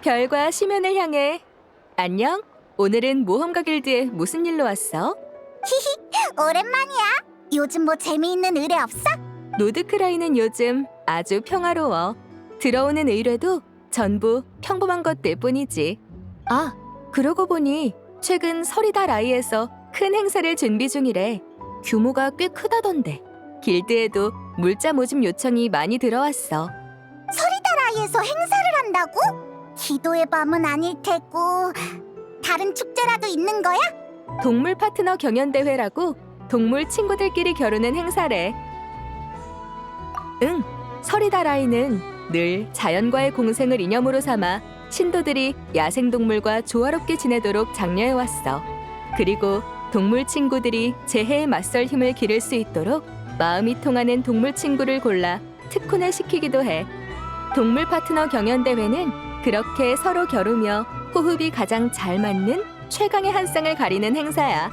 별과 심연을 향해. 안녕? 오늘은 모험가 길드에 무슨 일로 왔어? 오랜만이야. 요즘 뭐 재미있는 의뢰 없어? 노드크라이는 요즘 아주 평화로워. 들어오는 의뢰도 전부 평범한 것들 뿐이지. 아, 그러고 보니 최근 서리다라이에서 큰 행사를 준비 중이래. 규모가 꽤 크다던데. 길드에도 물자 모집 요청이 많이 들어왔어. 서리다라이에서 행사를 한다고? 기도의 밤은 아닐 테고 다른 축제라도 있는 거야? 동물 파트너 경연대회라고 동물 친구들끼리 겨루는 행사래. 응, 서리다라이는 늘 자연과의 공생을 이념으로 삼아 신도들이 야생동물과 조화롭게 지내도록 장려해왔어. 그리고 동물 친구들이 재해에 맞설 힘을 기를 수 있도록 마음이 통하는 동물 친구를 골라 특훈을 시키기도 해. 동물 파트너 경연대회는 그렇게 서로 겨루며 호흡이 가장 잘 맞는 최강의 한 쌍을 가리는 행사야.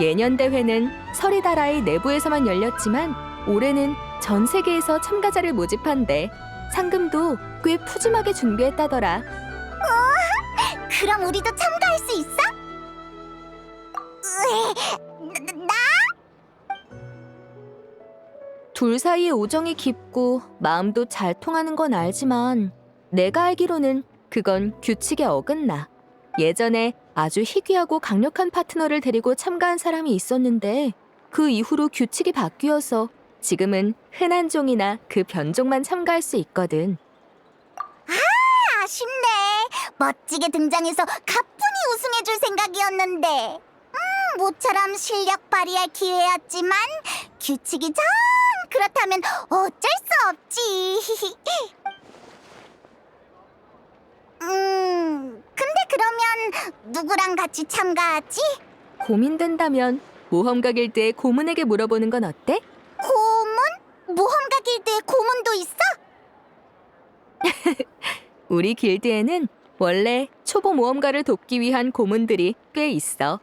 예년 대회는 서리다라이 내부에서만 열렸지만 올해는 전 세계에서 참가자를 모집한대. 상금도 꽤 푸짐하게 준비했다더라. 그럼 우리도 참가할 수 있어? 나? 둘 사이에 우정이 깊고 마음도 잘 통하는 건 알지만 내가 알기로는 그건 규칙에 어긋나. 예전에 아주 희귀하고 강력한 파트너를 데리고 참가한 사람이 있었는데 그 이후로 규칙이 바뀌어서 지금은 흔한 종이나 그 변종만 참가할 수 있거든. 아쉽네. 멋지게 등장해서 가뿐히 우승해줄 생각이었는데 모처럼 실력 발휘할 기회였지만 규칙이 정 그렇다면 어쩔 수 없지. 근데 그러면 누구랑 같이 참가하지? 고민된다면 모험가 길드의 고문에게 물어보는 건 어때? 고문? 모험가 길드에 고문도 있어? 우리 길드에는 원래 초보 모험가를 돕기 위한 고문들이 꽤 있어.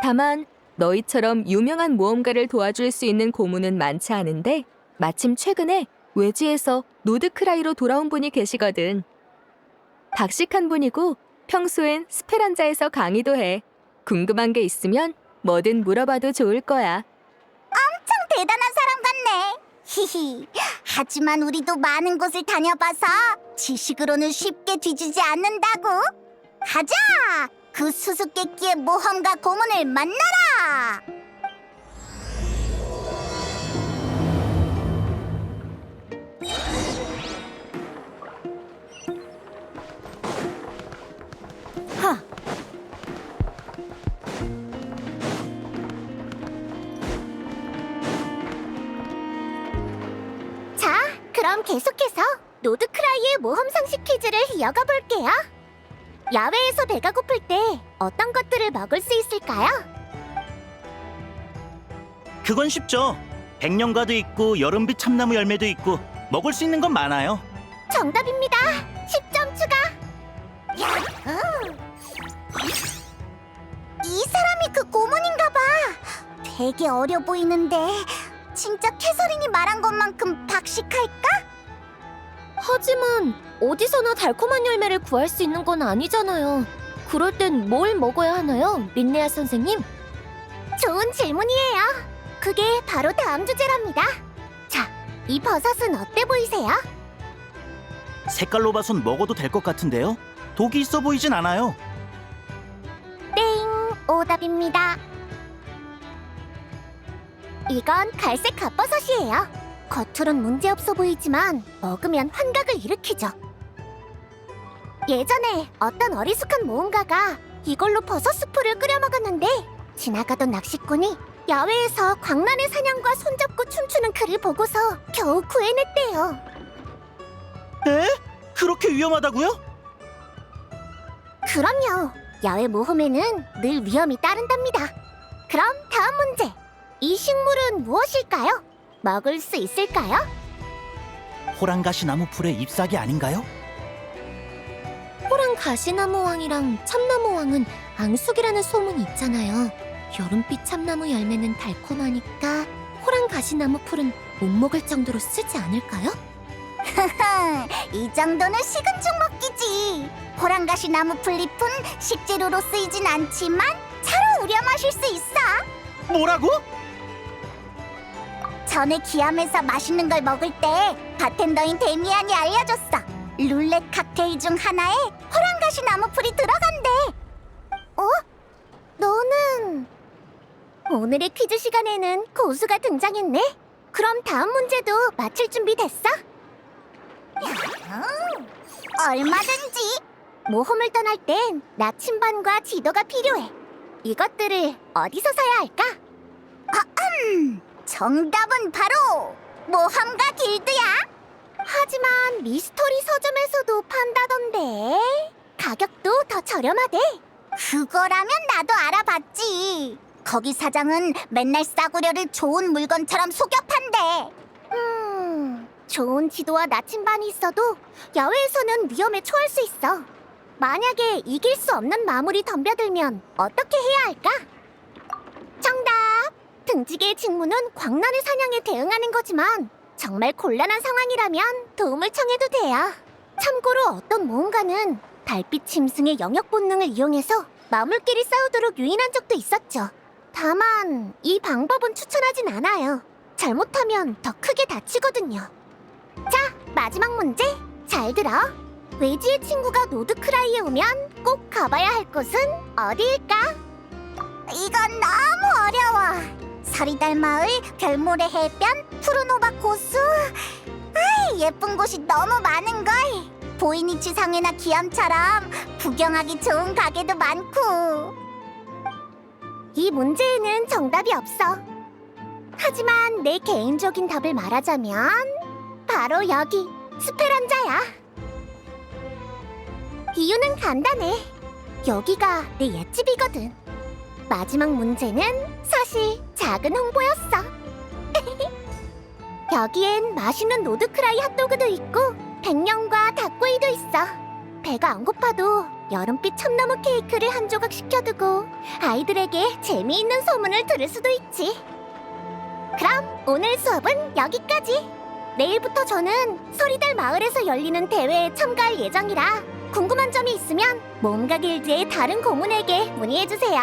다만 너희처럼 유명한 모험가를 도와줄 수 있는 고문은 많지 않은데 마침 최근에 외지에서 노드크라이로 돌아온 분이 계시거든. 박식한 분이고 평소엔 스페란자에서 강의도 해. 궁금한 게 있으면 뭐든 물어봐도 좋을 거야. 참 대단한 사람 같네. 히히. 하지만 우리도 많은 곳을 다녀봐서 지식으로는 쉽게 뒤지지 않는다고. 가자. 그 수수께끼의 모험가 고문을 만나라. 하! 자, 그럼 계속해서 노드크라이의 모험 상식 퀴즈를 이어가 볼게요. 야외에서 배가 고플 때 어떤 것들을 먹을 수 있을까요? 그건 쉽죠. 백년과도 있고 여름빛 참나무 열매도 있고 먹을 수 있는 건 많아요. 정답입니다. 10점 추가. 이 사람이 그 고문인가 봐. 되게 어려 보이는데 진짜 캐서린이 말한 것만큼 박식할까? 하지만 어디서나 달콤한 열매를 구할 수 있는 건 아니잖아요. 그럴 땐 뭘 먹어야 하나요, 민네아 선생님? 좋은 질문이에요. 그게 바로 다음 주제랍니다. 자, 이 버섯은 어때 보이세요? 색깔로 봐선 먹어도 될 것 같은데요. 독이 있어 보이진 않아요. 땡! 오답입니다. 이건 갈색 갓버섯이에요. 겉으론 문제없어 보이지만 먹으면 환각을 일으키죠. 예전에 어떤 어리숙한 모험가가 이걸로 버섯 수프를 끓여 먹었는데 지나가던 낚시꾼이 야외에서 광란의 사냥과 손잡고 춤추는 그를 보고서 겨우 구해냈대요. 에? 그렇게 위험하다고요? 그럼요. 야외 모험에는 늘 위험이 따른답니다. 그럼 다음 문제. 이 식물은 무엇일까요? 먹을 수 있을까요? 호랑가시 나무 풀의 잎사귀 아닌가요? 호랑 가시나무왕이랑 참나무왕은 앙숙이라는 소문이 있잖아요. 여름빛 참나무 열매는 달콤하니까 호랑 가시나무 풀은 못 먹을 정도로 쓰지 않을까요? 이 정도는 식은 죽 먹기지. 호랑가시 나무 풀잎은 식재료로 쓰이진 않지만 차로 우려 마실 수 있어. 뭐라고? 전에 기암에서 맛있는 걸 먹을 때 바텐더인 데미안이 알려줬어. 룰렛 칵테일 중 하나에 호랑가시 나무 풀이 들어간대. 어? 너는... 오늘의 퀴즈 시간에는 고수가 등장했네. 그럼 다음 문제도 맞힐 준비 됐어? 얼마든지. 모험을 떠날 땐 나침반과 지도가 필요해. 이것들을 어디서 사야 할까? 정답은 바로 모험가 길드야. 하지만 미스터리 서점에서도 판다던데 가격도 더 저렴하대. 그거라면 나도 알아봤지. 거기 사장은 맨날 싸구려를 좋은 물건처럼 속여 판대. 좋은 지도와 나침반이 있어도 야외에서는 위험에 처할 수 있어. 만약에 이길 수 없는 마물이 덤벼들면 어떻게 해야 할까? 정답! 등지개의 직무는 광란의 사냥에 대응하는 거지만 정말 곤란한 상황이라면 도움을 청해도 돼요. 참고로 어떤 모험가는 달빛 짐승의 영역 본능을 이용해서 마물끼리 싸우도록 유인한 적도 있었죠. 다만 이 방법은 추천하진 않아요. 잘못하면 더 크게 다치거든요. 자, 마지막 문제 잘 들어. 외지의 친구가 노드크라이에 오면 꼭 가봐야 할 곳은 어디일까? 이건 너무 어려워. 서리달 마을, 별모래 해변, 푸르노바 고수. 아이, 예쁜 곳이 너무 많은걸. 보이니치 상해나 기암처럼 구경하기 좋은 가게도 많고. 이 문제에는 정답이 없어. 하지만 내 개인적인 답을 말하자면 바로 여기 스페란자야. 이유는 간단해. 여기가 내 옛집이거든. 마지막 문제는 사실 작은 홍보였어. 여기엔 맛있는 노드크라이 핫도그도 있고 백령과 닭구이도 있어. 배가 안 고파도 여름빛 참나무 케이크를 한 조각 시켜두고 아이들에게 재미있는 소문을 들을 수도 있지. 그럼 오늘 수업은 여기까지. 내일부터 저는 서리달 마을에서 열리는 대회에 참가할 예정이라 궁금한 점이 있으면 모험가 길드의 다른 고문에게 문의해주세요.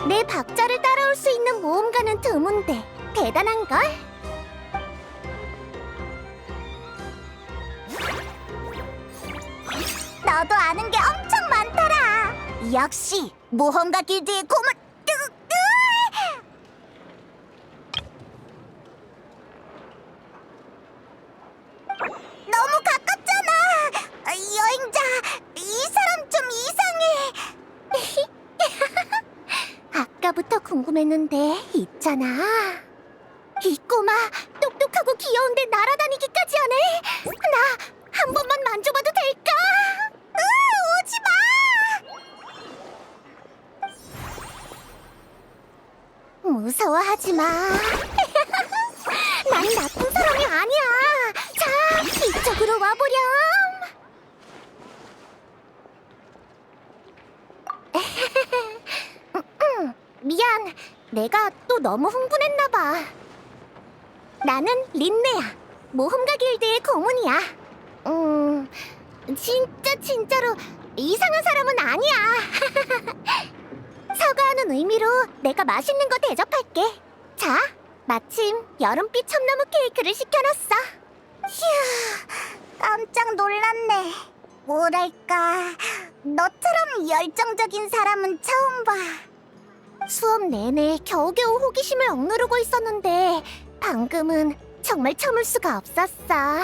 내 박자를 따라올 수 있는 모험가는 드문데 대단한걸? 너도 아는 게 엄청 많더라. 역시 모험가 길드의 고문. 너무 가깝잖아. 여행자, 이 사람 좀 이상해. 아까부터 궁금했는데 있잖아. 이 꼬마 똑똑하고 귀여운데 날아다니기까지 하네. 나 한 번만 만져봐도 될까? 오지 마. 무서워하지 마. 난 나쁜 사람이 아니야. 자, 이쪽으로 와보렴. 미안, 내가 또 너무 흥분했나 봐. 나는 린네야. 모험가 길드의 고문이야. 진짜로 이상한 사람은 아니야. 사과하는 의미로 내가 맛있는 거 대접할게. 자, 마침 여름빛 참나무 케이크를 시켜놨어. 휴, 깜짝 놀랐네. 뭐랄까, 너처럼 열정적인 사람은 처음 봐. 수업 내내 겨우겨우 호기심을 억누르고 있었는데 방금은 정말 참을 수가 없었어.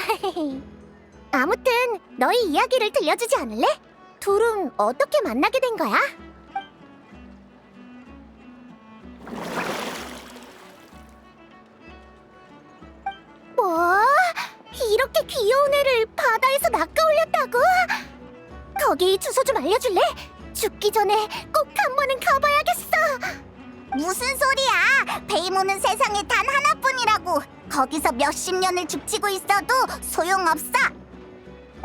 아무튼 너희 이야기를 들려주지 않을래? 둘은 어떻게 만나게 된 거야? 뭐? 이렇게 귀여운 애를 바다에서 낚아올렸다고? 거기 주소 좀 알려줄래? 죽기 전에 꼭 한 번은 가봐야겠어. 무슨 소리야? 베이모는 세상에 단 하나뿐이라고. 거기서 몇십 년을 죽치고 있어도 소용없어.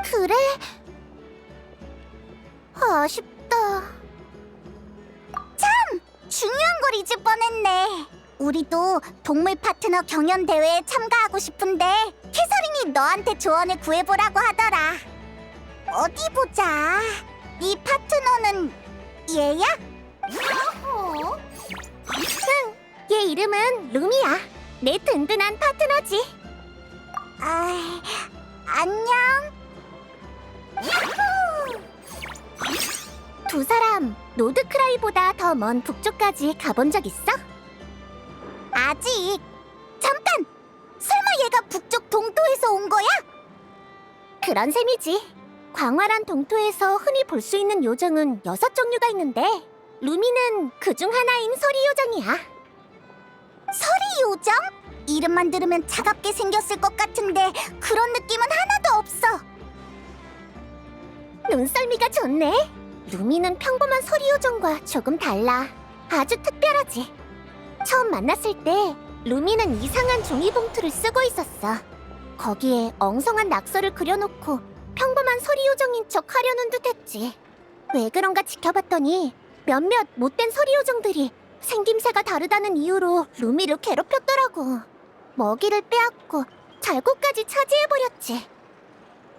그래? 아쉽다. 참! 중요한 걸 잊을 뻔했네. 우리도 동물 파트너 경연 대회에 참가하고 싶은데 캐서린이 너한테 조언을 구해보라고 하더라. 어디 보자. 네 파트너는 얘야? 응, 얘 이름은 루미야. 내 든든한 파트너지. 안녕. 두 사람 노드크라이보다 더 먼 북쪽까지 가본 적 있어? 아직. 잠깐! 설마 얘가 북쪽 동토에서 온 거야? 그런 셈이지. 광활한 동토에서 흔히 볼 수 있는 요정은 6종류가 있는데 루미는 그중 하나인 서리 요정이야. 서리 요정? 이름만 들으면 차갑게 생겼을 것 같은데 그런 느낌은 하나도 없어. 눈썰미가 좋네. 루미는 평범한 서리 요정과 조금 달라. 아주 특별하지. 처음 만났을 때 루미는 이상한 종이봉투를 쓰고 있었어. 거기에 엉성한 낙서를 그려놓고 평범한 서리 요정인 척 하려는 듯했지. 왜 그런가 지켜봤더니 몇몇 못된 서리 요정들이 생김새가 다르다는 이유로 루미를 괴롭혔더라고. 먹이를 빼앗고 잘고까지 차지해버렸지.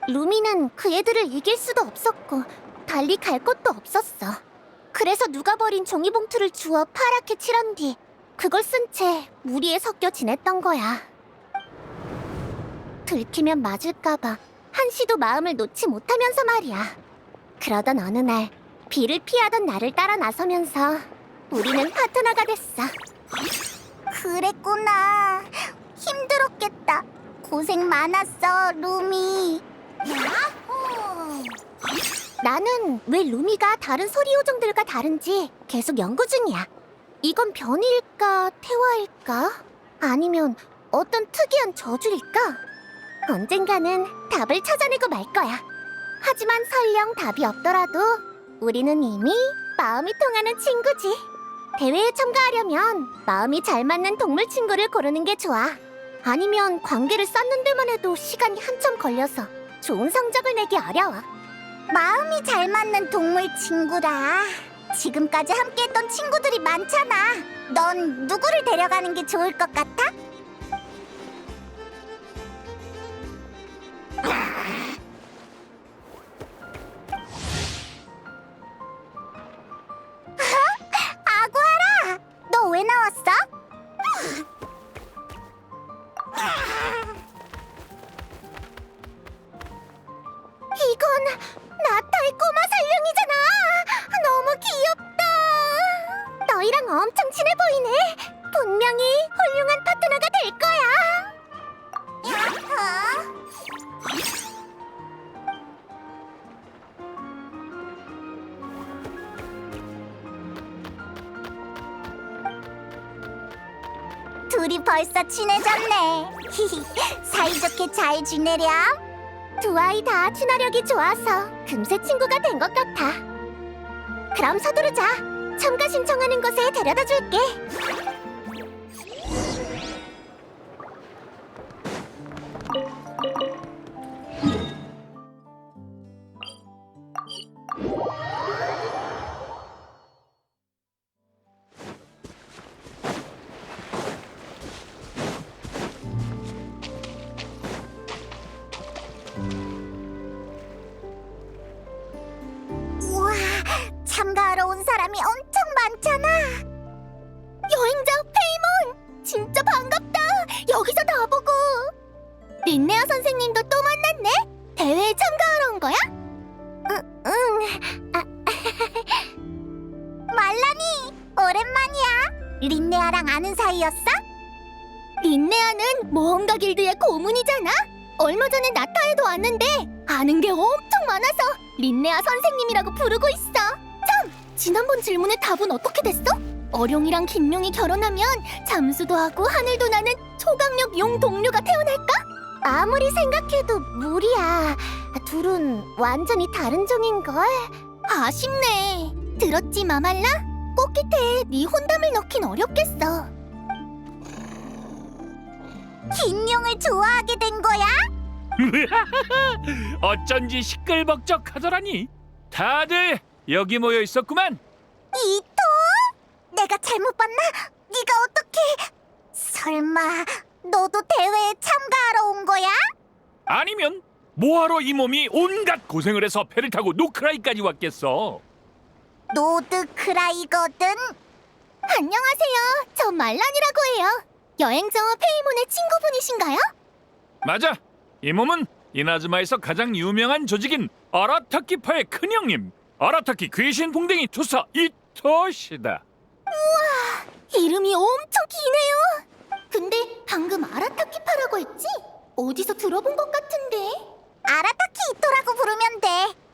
루미는 그 애들을 이길 수도 없었고 달리 갈 곳도 없었어. 그래서 누가 버린 종이봉투를 주워 파랗게 칠한 뒤 그걸 쓴 채 무리에 섞여 지냈던 거야. 들키면 맞을까봐 한시도 마음을 놓지 못하면서 말이야. 그러던 어느 날 비를 피하던 나를 따라 나서면서 우리는 파트너가 됐어. 그랬구나. 힘들었겠다. 고생 많았어, 루미. 나는 왜 루미가 다른 서리 요정들과 다른지 계속 연구 중이야. 이건 변이일까, 태화일까? 아니면 어떤 특이한 저주일까? 언젠가는 답을 찾아내고 말 거야. 하지만 설령 답이 없더라도 우리는 이미 마음이 통하는 친구지. 대회에 참가하려면 마음이 잘 맞는 동물 친구를 고르는 게 좋아. 아니면 관계를 쌓는 데만 해도 시간이 한참 걸려서 좋은 성적을 내기 어려워. 마음이 잘 맞는 동물 친구라. 지금까지 함께했던 친구들이 많잖아. 넌 누구를 데려가는 게 좋을 것 같아? 아구아라! 너 왜 나왔어? 이건 나타의 꼬마 살령이잖아. 너무 귀엽다. 너희랑 엄청 친해 보이네. 분명히 훌륭한 파트너가 될 거야. 야호! 둘이 벌써 친해졌네. 사이좋게 잘 지내렴. 두 아이 다 친화력이 좋아서 금세 친구가 된 것 같아. 그럼 서두르자. 참가 신청하는 곳에 데려다 줄게. 우와, 참가하러 온 사람이 엄청 많잖아. 여행자 페이몬, 진짜 반갑다. 여기서 다 보고. 린네아 선생님도 또 만났네. 대회에 참가하러 온 거야? 응. 말라니, 오랜만이야. 린네아랑 아는 사이였어? 린네아는 모험가 길드의 고문이잖아. 얼마 전에 나타에도 왔는데 아는 게 엄청 많아서 린네아 선생님이라고 부르고 있어. 참! 지난번 질문의 답은 어떻게 됐어? 어룡이랑 김룡이 결혼하면 잠수도 하고 하늘도 나는 초강력 용 동료가 태어날까? 아무리 생각해도 무리야. 둘은 완전히 다른 종인걸. 아쉽네. 들었지, 마말라? 꽃깃에 네 혼담을 넣긴 어렵겠어. 긴 용을 좋아하게 된 거야? 어쩐지 시끌벅적하더라니. 다들 여기 모여 있었구만. 이토? 내가 잘못 봤나? 네가 어떻게? 설마 너도 대회에 참가하러 온 거야? 아니면 뭐하러 이 몸이 온갖 고생을 해서 배를 타고 노크라이까지 왔겠어. 노드크라이거든. 안녕하세요. 저 말란이라고 해요. 여행자 페이몬의 친구분이신가요? 맞아. 이 몸은 이나즈마에서 가장 유명한 조직인 아라타키파의 큰형님, 아라타키 귀신 봉댕이 투사 이토시다. 이름이 엄청 기네요. 근데 방금 아라타키파라고 했지? 어디서 들어본 것 같은데. 아라타키 이토라고 부르면 돼.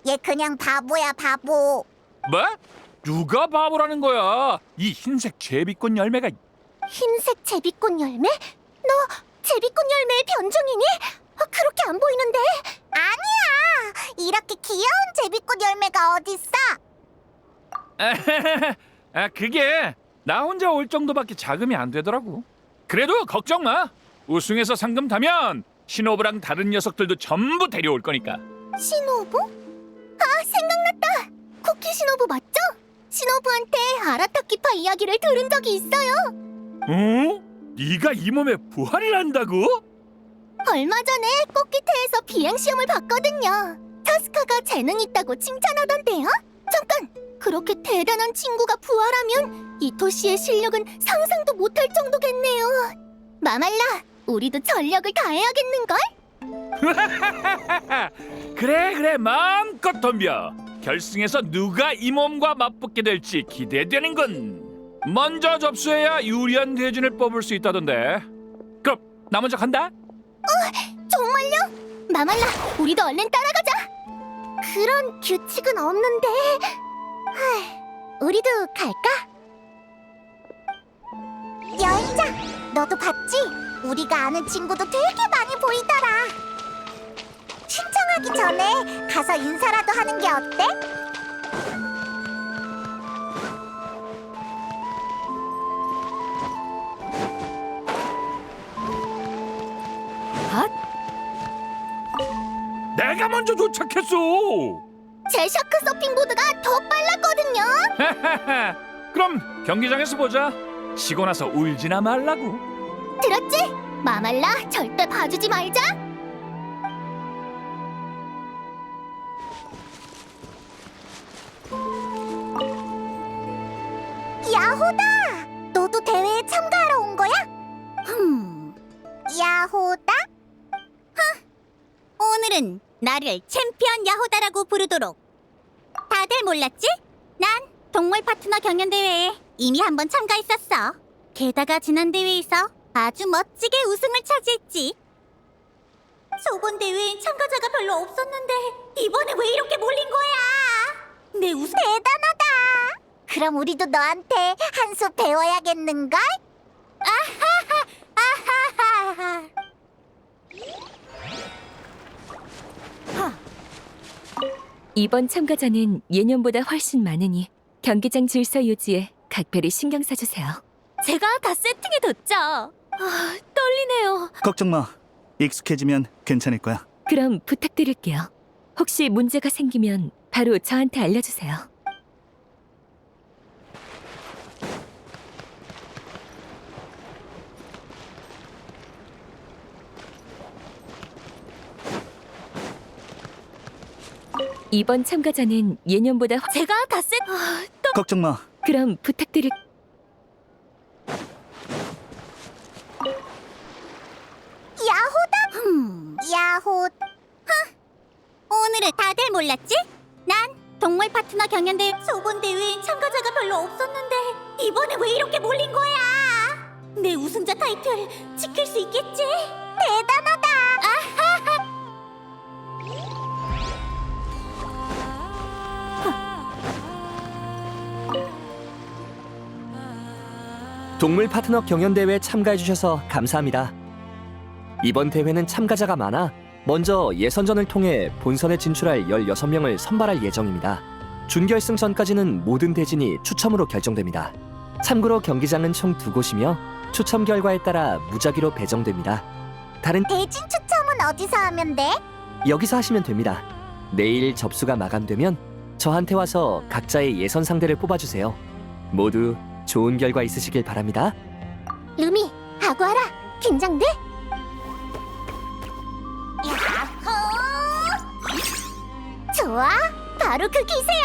얘 그냥 바보야, 바보. 뭐? 누가 바보라는 거야? 이 흰색 제비꽃 열매가. 흰색 제비꽃 열매? 너 제비꽃 열매의 변종이니? 그렇게 안 보이는데. 아니야. 이렇게 귀여운 제비꽃 열매가 어딨어? 아, 그게 나 혼자 올 정도밖에 자금이 안 되더라고. 그래도 걱정 마. 우승해서 상금 타면 시노부랑 다른 녀석들도 전부 데려올 거니까. 시노부? 생각났다. 쿠키 시노부 맞죠? 시노부한테 아라타키파 이야기를 들은 적이 있어요. 어? 네가 이 몸에 부활을 한다고? 얼마 전에 꽃기태에서 비행시험을 봤거든요. 타스카가 재능 있다고 칭찬하던데요. 잠깐! 그렇게 대단한 친구가 부활하면 이토시의 실력은 상상도 못할 정도겠네요. 마말라, 우리도 전력을 다해야겠는걸? 그래 마음껏 덤벼. 결승에서 누가 이 몸과 맞붙게 될지 기대되는군. 먼저 접수해야 유리한 대진을 뽑을 수 있다던데. 그럼 나 먼저 간다. 정말요? 마말라, 우리도 얼른 따라가자. 그런 규칙은 없는데. 우리도 갈까? 여행자, 너도 봤지? 우리가 아는 친구도 되게 많이 보이더라. 신청하기 전에 가서 인사라도 하는 게 어때? 내가 먼저 도착했어. 제 샤크 서핑보드가 더 빨랐거든요. 그럼 경기장에서 보자. 지고 나서 울지나 말라고. 들었지? 마말라, 절대 봐주지 말자. 야호다! 너도 대회에 참가하러 온 거야? 야호다? 오늘은 나를 챔피언 야호다라고 부르도록. 다들 몰랐지? 난 동물 파트너 경연대회에 이미 한번 참가했었어. 게다가 지난 대회에서 아주 멋지게 우승을 차지했지. 저번 대회엔 참가자가 별로 없었는데 이번에 왜 이렇게 몰린 거야? 내 우승 대단하다. 그럼 우리도 너한테 한 수 배워야겠는걸? 아하하. 이번 참가자는 예년보다 훨씬 많으니 경기장 질서 유지에 각별히 신경 써주세요. 제가 다 세팅해뒀죠. 떨리네요. 걱정 마. 익숙해지면 괜찮을 거야. 그럼 부탁드릴게요. 혹시 문제가 생기면 바로 저한테 알려주세요. 이번 참가자는 예년보다 제가 다 걱정 마. 그럼 부탁드릴 야호다? 야호. 오늘은 다들 몰랐지? 난 동물 파트너 경연대회 저번 대회엔 참가자가 별로 없었는데 이번에 왜 이렇게 몰린 거야? 내 우승자 타이틀 지킬 수 있겠지? 대단하다. 동물 파트너 경연대회에 참가해주셔서 감사합니다. 이번 대회는 참가자가 많아 먼저 예선전을 통해 본선에 진출할 16명을 선발할 예정입니다. 준결승 전까지는 모든 대진이 추첨으로 결정됩니다. 참고로 경기장은 총 2곳이며 추첨 결과에 따라 무작위로 배정됩니다. 다른 대진 추첨은 어디서 하면 돼? 여기서 하시면 됩니다. 내일 접수가 마감되면 저한테 와서 각자의 예선 상대를 뽑아주세요. 모두 좋은 결과 있으시길 바랍니다. 루미, 아구아라, 긴장돼? 야호! 좋아, 바로 그 기세야.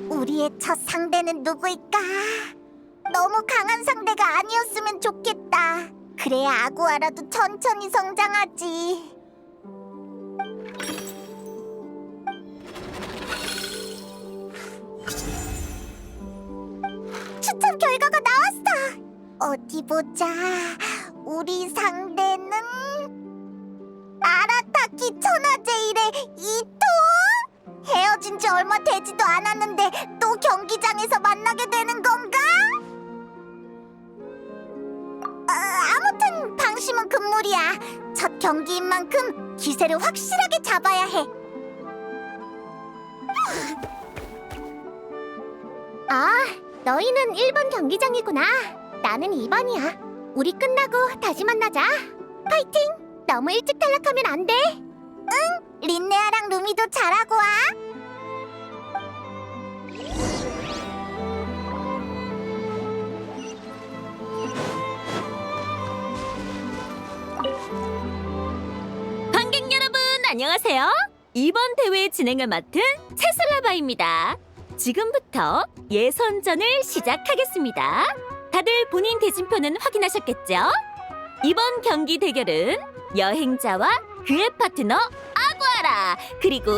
우리의 첫 상대는 누구일까? 너무 강한 상대가 아니었으면 좋겠다. 그래야 아구아라도 천천히 성장하지. 추첨 결과가 나왔어. 어디 보자. 우리 상대는 아라타키 천하제일의 이토. 헤어진 지 얼마 되지도 않았는데 또 경기장에서 만나게 되는 건가? 아무튼 방심은 금물이야. 첫 경기인 만큼 기세를 확실하게 잡아야 해. 아, 너희는 1번 경기장이구나. 나는 2번이야. 우리 끝나고 다시 만나자. 파이팅! 너무 일찍 탈락하면 안 돼. 응, 린네아랑 루미도 잘하고 와. 관객 여러분 안녕하세요. 이번 대회 진행을 맡은 채슬라바입니다. 지금부터 예선전을 시작하겠습니다. 다들 본인 대진표는 확인하셨겠죠? 이번 경기 대결은 여행자와 그의 파트너 아구아라 그리고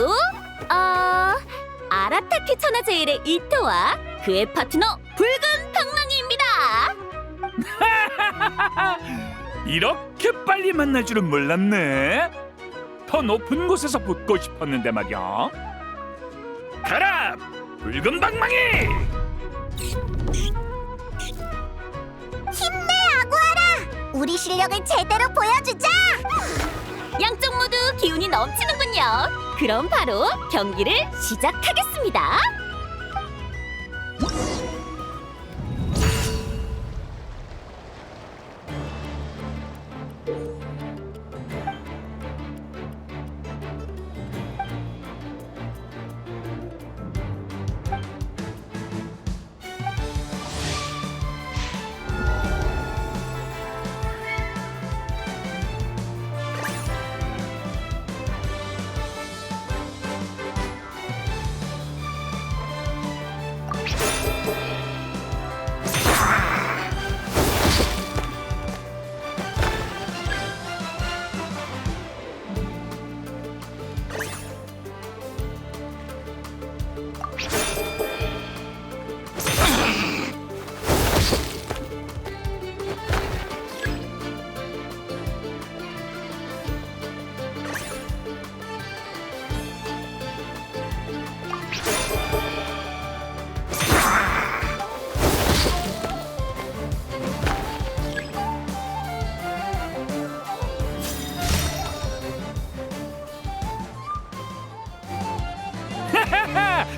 아라타키 천하제일의 이토와 그의 파트너 붉은 방망이입니다. 이렇게 빨리 만날 줄은 몰랐네. 더 높은 곳에서 붙고 싶었는데 말이야. 가라, 붉은 방망이! 힘내, 아구아라! 우리 실력을 제대로 보여주자! 양쪽 모두 기운이 넘치는군요. 그럼 바로 경기를 시작하겠습니다.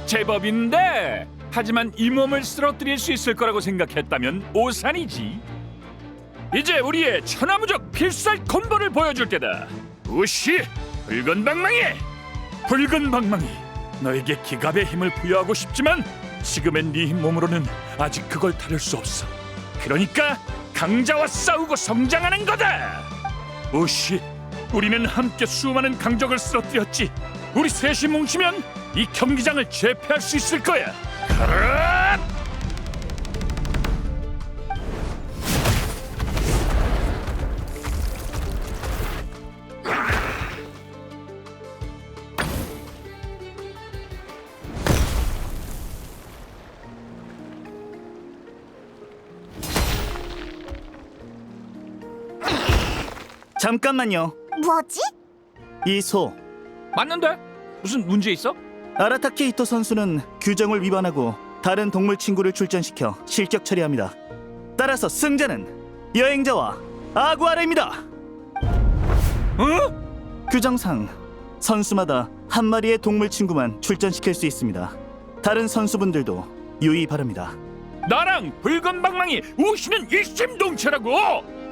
제법인데, 하지만 이 몸을 쓰러뜨릴 수 있을 거라고 생각했다면 오산이지. 이제 우리의 천하무적 필살 콤보를 보여줄 때다. 우시, 붉은 방망이! 붉은 방망이, 너에게 기갑의 힘을 부여하고 싶지만 지금의 네 몸으로는 아직 그걸 다룰 수 없어. 그러니까 강자와 싸우고 성장하는 거다. 우시, 우리는 함께 수많은 강적을 쓰러뜨렸지. 우리 셋이 뭉치면 이 경기장을 제패할 수 있을 거야. 가라! 잠깐만요. 뭐지? 이소, 맞는데? 무슨 문제 있어? 아라타키 이토 선수는 규정을 위반하고 다른 동물 친구를 출전시켜 실격 처리합니다. 따라서 승자는 여행자와 아구아라입니다. 어? 규정상 선수마다 한 마리의 동물 친구만 출전시킬 수 있습니다. 다른 선수분들도 유의 바랍니다. 나랑 붉은 방망이 우시는 일심동체라고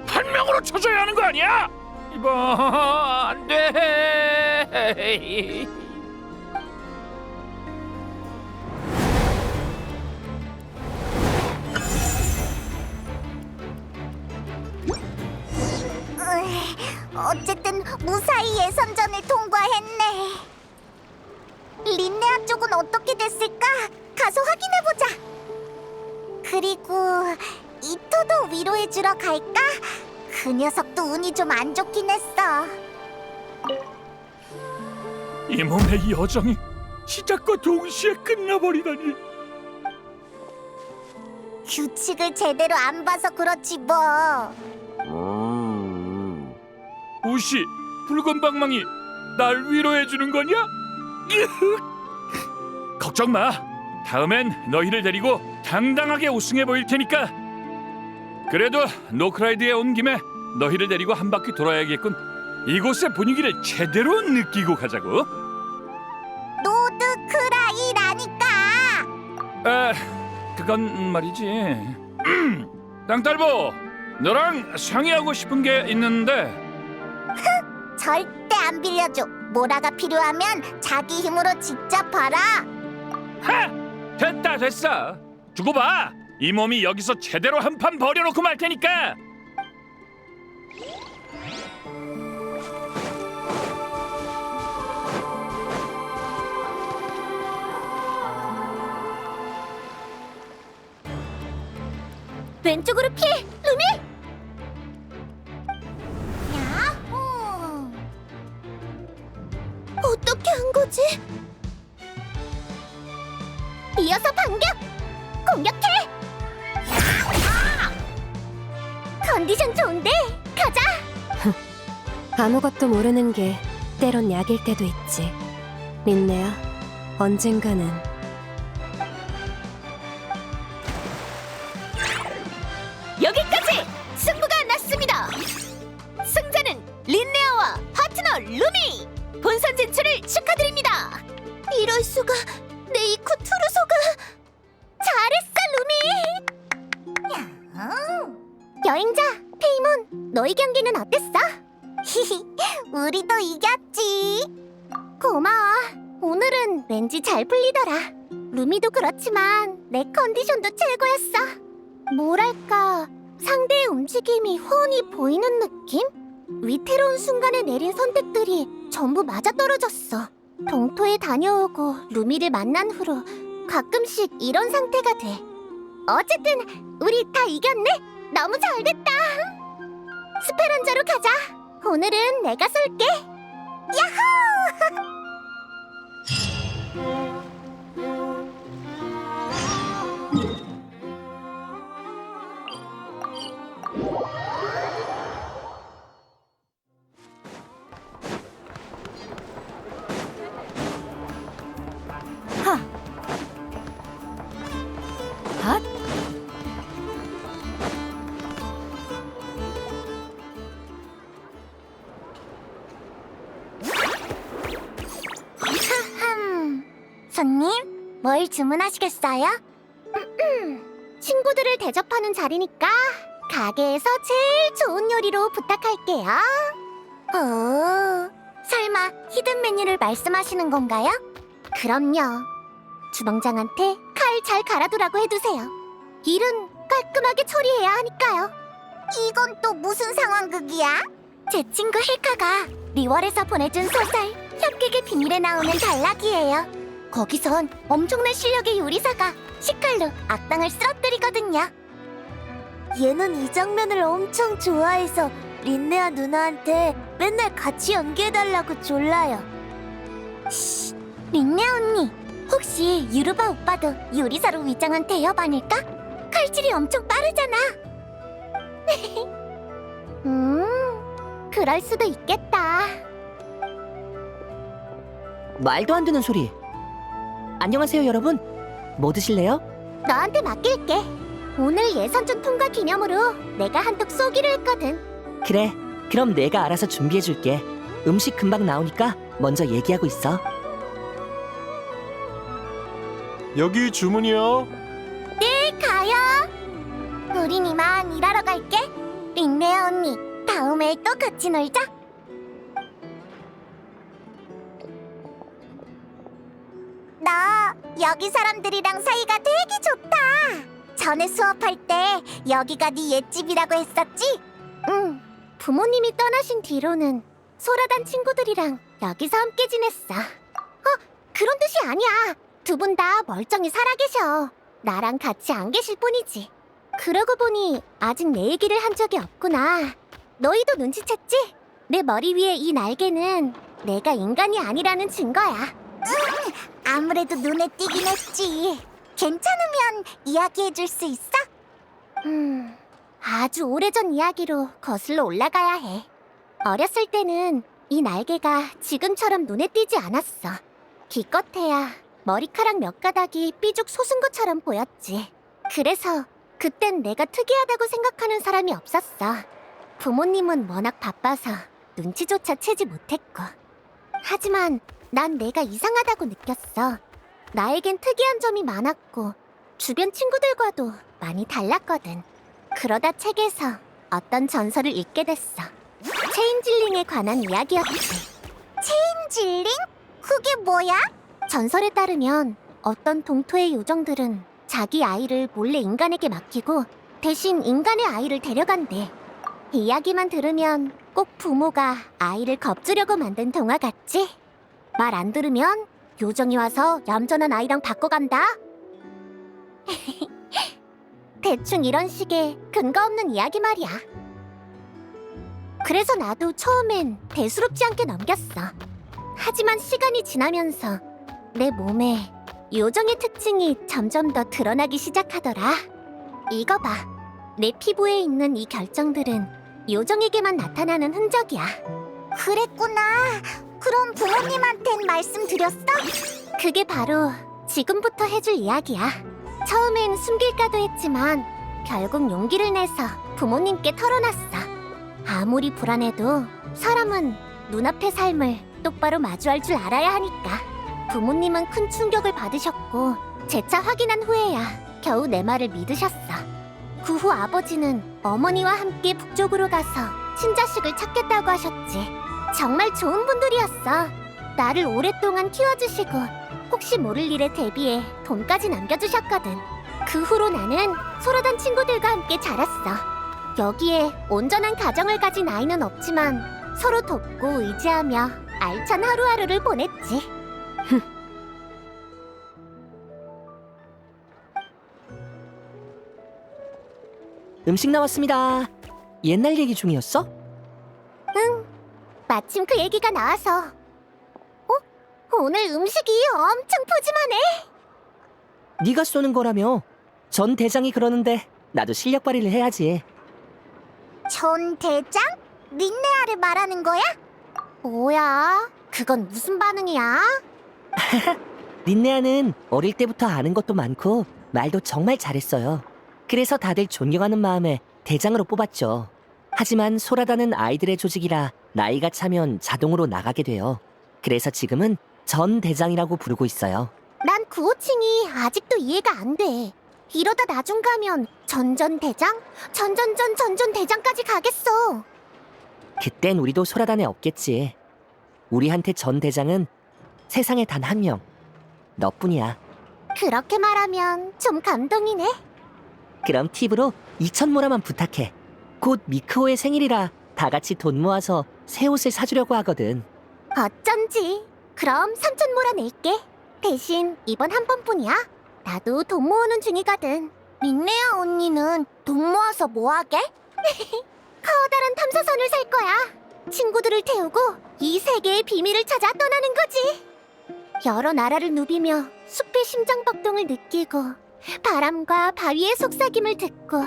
한 명으로 쳐줘야 하는 거 아니야? 이봐 안 돼. 어쨌든 무사히 예선전을 통과했네. 린네아 쪽은 어떻게 됐을까? 가서 확인해보자. 그리고 이토도 위로해주러 갈까? 그 녀석도 운이 좀 안 좋긴 했어. 이 몸의 여정이 시작과 동시에 끝나버리다니. 규칙을 제대로 안 봐서 그렇지 뭐. 우시 붉은 방망이 날 위로해주는 거냐? 걱정 마. 다음엔 너희를 데리고 당당하게 우승해 보일 테니까. 그래도 노크라이드에 온 김에 너희를 데리고 한 바퀴 돌아야겠군. 이곳의 분위기를 제대로 느끼고 가자고. 노드크라이라니까. 아, 그건 말이지. 땅딸보, 너랑 상의하고 싶은 게 있는데. 절대 안 빌려줘. 모라가 필요하면 자기 힘으로 직접 봐라. 하! 됐어. 두고 봐. 이 몸이 여기서 제대로 한판 벌여놓고 말 테니까. 왼쪽으로 피해, 루미! 야호! 어떻게 한 거지? 이어서 반격! 공격해! 야하! 컨디션 좋은데? 가자! 아무것도 모르는 게 때론 약일 때도 있지. 린네야, 언젠가는 여기까지 승부가 났습니다. 승자는 린네아와 파트너 루미. 본선 진출을 축하드립니다. 이럴 수가, 내 이 쿠투루소가. 잘했어, 루미! 여행자, 페이몬, 너희 경기는 어땠어? 히히, 우리도 이겼지. 고마워. 오늘은 왠지 잘 풀리더라. 루미도 그렇지만 내 컨디션도 최고였어. 뭐랄까, 상대의 움직임이 훤히 보이는 느낌? 위태로운 순간에 내린 선택들이 전부 맞아떨어졌어. 동토에 다녀오고 루미를 만난 후로 가끔씩 이런 상태가 돼. 어쨌든 우리 다 이겼네? 너무 잘됐다. 스페란자로 가자. 오늘은 내가 쏠게. 야호! 핫! 손님, 뭘 주문하시겠어요? 친구들을 대접하는 자리니까 가게에서 제일 좋은 요리로 부탁할게요. 설마 히든 메뉴를 말씀하시는 건가요? 그럼요. 주방장한테 칼 잘 갈아두라고 해두세요. 일은 깔끔하게 처리해야 하니까요. 이건 또 무슨 상황극이야? 제 친구 힐카가 리월에서 보내준 소설 협객의 비밀에 나오는 단락이에요. 거기선 엄청난 실력의 요리사가 식칼로 악당을 쓰러뜨리거든요. 얘는 이 장면을 엄청 좋아해서 린네아 누나한테 맨날 같이 연기해달라고 졸라요. 린네아 언니, 혹시 유르바 오빠도 요리사로 위장한 대업 아닐까? 칼질이 엄청 빠르잖아. 그럴 수도 있겠다. 말도 안 되는 소리. 안녕하세요, 여러분. 뭐 드실래요? 너한테 맡길게. 오늘 예선전 통과 기념으로 내가 한턱 쏘기로 했거든. 그래, 그럼 내가 알아서 준비해줄게. 음식 금방 나오니까 먼저 얘기하고 있어. 여기 주문이요. 가요. 우린 이만 일하러 갈게. 린네아 언니, 다음에 또 같이 놀자. 나 여기 사람들이랑 사이가 되게 좋다. 전에 수업할 때 여기가 네 옛집이라고 했었지? 응. 부모님이 떠나신 뒤로는 소라단 친구들이랑 여기서 함께 지냈어. 그런 뜻이 아니야. 두 분 다 멀쩡히 살아계셔. 나랑 같이 안 계실 뿐이지. 그러고 보니 아직 내 얘기를 한 적이 없구나. 너희도 눈치챘지? 내 머리 위에 이 날개는 내가 인간이 아니라는 증거야. 아무래도 눈에 띄긴 했지. 괜찮으면 이야기해줄 수 있어? 아주 오래전 이야기로 거슬러 올라가야 해. 어렸을 때는 이 날개가 지금처럼 눈에 띄지 않았어. 기껏해야 머리카락 몇 가닥이 삐죽 솟은 것처럼 보였지. 그래서 그땐 내가 특이하다고 생각하는 사람이 없었어. 부모님은 워낙 바빠서 눈치조차 채지 못했고. 하지만 난 내가 이상하다고 느꼈어. 나에겐 특이한 점이 많았고 주변 친구들과도 많이 달랐거든. 그러다 책에서 어떤 전설을 읽게 됐어. 체인질링에 관한 이야기였지. 체인질링? 그게 뭐야? 전설에 따르면 어떤 동토의 요정들은 자기 아이를 몰래 인간에게 맡기고 대신 인간의 아이를 데려간대. 이야기만 들으면 꼭 부모가 아이를 겁주려고 만든 동화 같지? 말 안 들으면 요정이 와서 얌전한 아이랑 바꿔간다? 대충 이런 식의 근거 없는 이야기 말이야. 그래서 나도 처음엔 대수롭지 않게 넘겼어. 하지만 시간이 지나면서 내 몸에 요정의 특징이 점점 더 드러나기 시작하더라. 이거 봐. 내 피부에 있는 이 결정들은 요정에게만 나타나는 흔적이야. 그랬구나. 그럼 부모님한텐 말씀드렸어? 그게 바로 지금부터 해줄 이야기야. 처음엔 숨길까도 했지만 결국 용기를 내서 부모님께 털어놨어. 아무리 불안해도 사람은 눈앞의 삶을 똑바로 마주할 줄 알아야 하니까. 부모님은 큰 충격을 받으셨고 재차 확인한 후에야 겨우 내 말을 믿으셨어. 그 후 아버지는 어머니와 함께 북쪽으로 가서 친자식을 찾겠다고 하셨지. 정말 좋은 분들이었어. 나를 오랫동안 키워주시고 혹시 모를 일에 대비해 돈까지 남겨주셨거든. 그 후로 나는 소라단 친구들과 함께 자랐어. 여기에 온전한 가정을 가진 아이는 없지만 서로 돕고 의지하며 알찬 하루하루를 보냈지. 음식 나왔습니다. 옛날 얘기 중이었어? 마침 그 얘기가 나와서. 오늘 음식이 엄청 푸짐하네. 네가 쏘는 거라며. 전 대장이 그러는데 나도 실력 발휘를 해야지. 전 대장? 린네아를 말하는 거야? 뭐야? 그건 무슨 반응이야? 린네아는 어릴 때부터 아는 것도 많고 말도 정말 잘했어요. 그래서 다들 존경하는 마음에 대장으로 뽑았죠. 하지만 소라다는 아이들의 조직이라 나이가 차면 자동으로 나가게 돼요. 그래서 지금은 전 대장이라고 부르고 있어요. 난 그 호칭이 아직도 이해가 안 돼. 이러다 나중 가면 전전대장? 전전대장까지 가겠어. 그땐 우리도 소라단에 없겠지. 우리한테 전 대장은 세상에 단 한 명. 너뿐이야. 그렇게 말하면 좀 감동이네. 그럼 팁으로 2,000모라만 부탁해. 곧 미크오의 생일이라 다 같이 돈 모아서 새 옷을 사주려고 하거든. 어쩐지. 그럼 3,000모라 낼게. 대신 이번 한 번뿐이야. 나도 돈 모으는 중이거든. 린네아 언니는 돈 모아서 뭐하게? 커다란 탐사선을 살 거야. 친구들을 태우고 이 세계의 비밀을 찾아 떠나는 거지. 여러 나라를 누비며 숲의 심장박동을 느끼고 바람과 바위의 속삭임을 듣고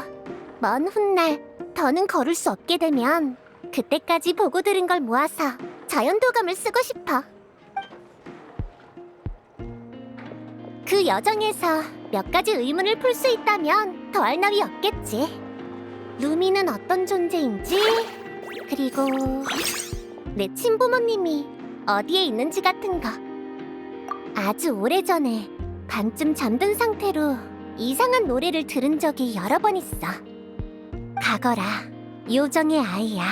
먼 훗날 더는 걸을 수 없게 되면 그때까지 보고 들은 걸 모아서 자연도감을 쓰고 싶어. 그 여정에서 몇 가지 의문을 풀 수 있다면 더할 나위 없겠지. 루미는 어떤 존재인지, 그리고 내 친부모님이 어디에 있는지 같은 거. 아주 오래전에 반쯤 잠든 상태로 이상한 노래를 들은 적이 여러 번 있어. 가거라, 요정의 아이야.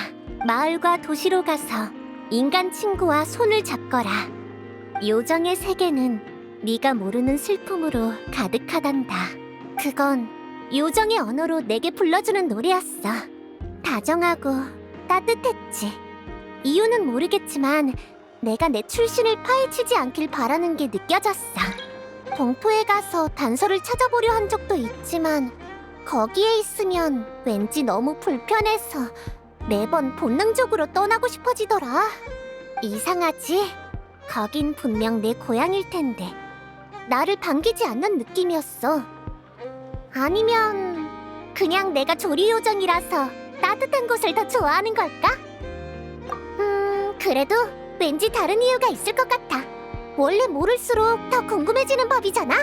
마을과 도시로 가서 인간 친구와 손을 잡거라. 요정의 세계는 네가 모르는 슬픔으로 가득하단다. 그건 요정의 언어로 내게 불러주는 노래였어. 다정하고 따뜻했지. 이유는 모르겠지만 내가 내 출신을 파헤치지 않길 바라는 게 느껴졌어. 동포에 가서 단서를 찾아보려 한 적도 있지만 거기에 있으면 왠지 너무 불편해서 매번 본능적으로 떠나고 싶어지더라. 이상하지? 거긴 분명 내 고향일 텐데 나를 반기지 않는 느낌이었어. 아니면 그냥 내가 조리 요정이라서 따뜻한 곳을 더 좋아하는 걸까? 그래도 왠지 다른 이유가 있을 것 같아. 원래 모를수록 더 궁금해지는 법이잖아.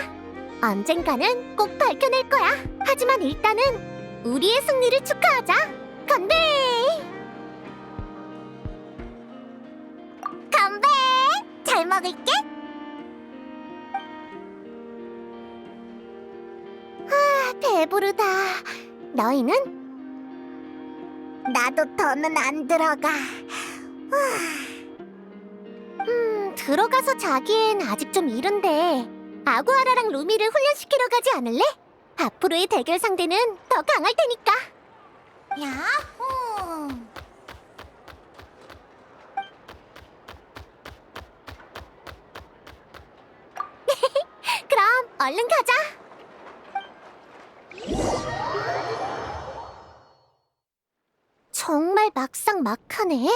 언젠가는 꼭 밝혀낼 거야. 하지만 일단은 우리의 승리를 축하하자. 건배! 건배! 잘 먹을게. 배부르다. 너희는? 나도 더는 안 들어가. 들어가서 자기엔 아직 좀 이른데 아구아라랑 루미를 훈련시키러 가지 않을래? 앞으로의 대결 상대는 더 강할 테니까. 야호! 그럼 얼른 가자. 정말 막상 막하네.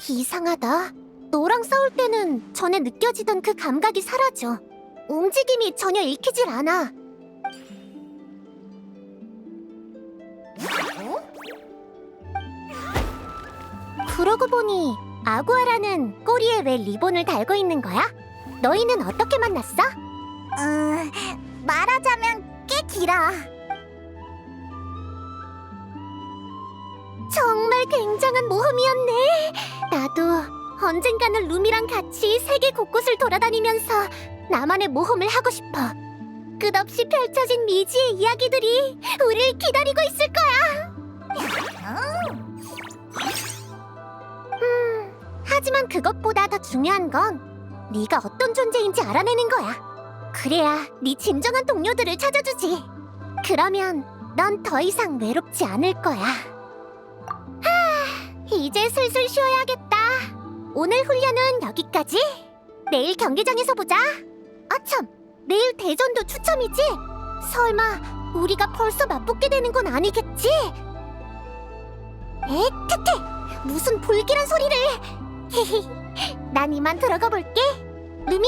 이상하다. 너랑 싸울 때는 전에 느껴지던 그 감각이 사라져. 움직임이 전혀 읽히질 않아. 그러고 보니 아구아라는 꼬리에 왜 리본을 달고 있는 거야? 너희는 어떻게 만났어? 말하자면 꽤 길어. 정말 굉장한 모험이었네. 나도 언젠가는 루미랑 같이 세계 곳곳을 돌아다니면서 나만의 모험을 하고 싶어. 끝없이 펼쳐진 미지의 이야기들이 우리를 기다리고 있을 거야. 하지만 그것보다 더 중요한 건 네가 어떤 존재인지 알아내는 거야. 그래야 네 진정한 동료들을 찾아주지. 그러면 넌 더 이상 외롭지 않을 거야. 이제 슬슬 쉬어야겠다. 오늘 훈련은 여기까지. 내일 경기장에서 보자. 아참, 내일 대전도 추첨이지? 설마 우리가 벌써 맞붙게 되는 건 아니겠지? 에테테! 무슨 불길한 소리를! 히히, 난 이만 들어가 볼게. 루미?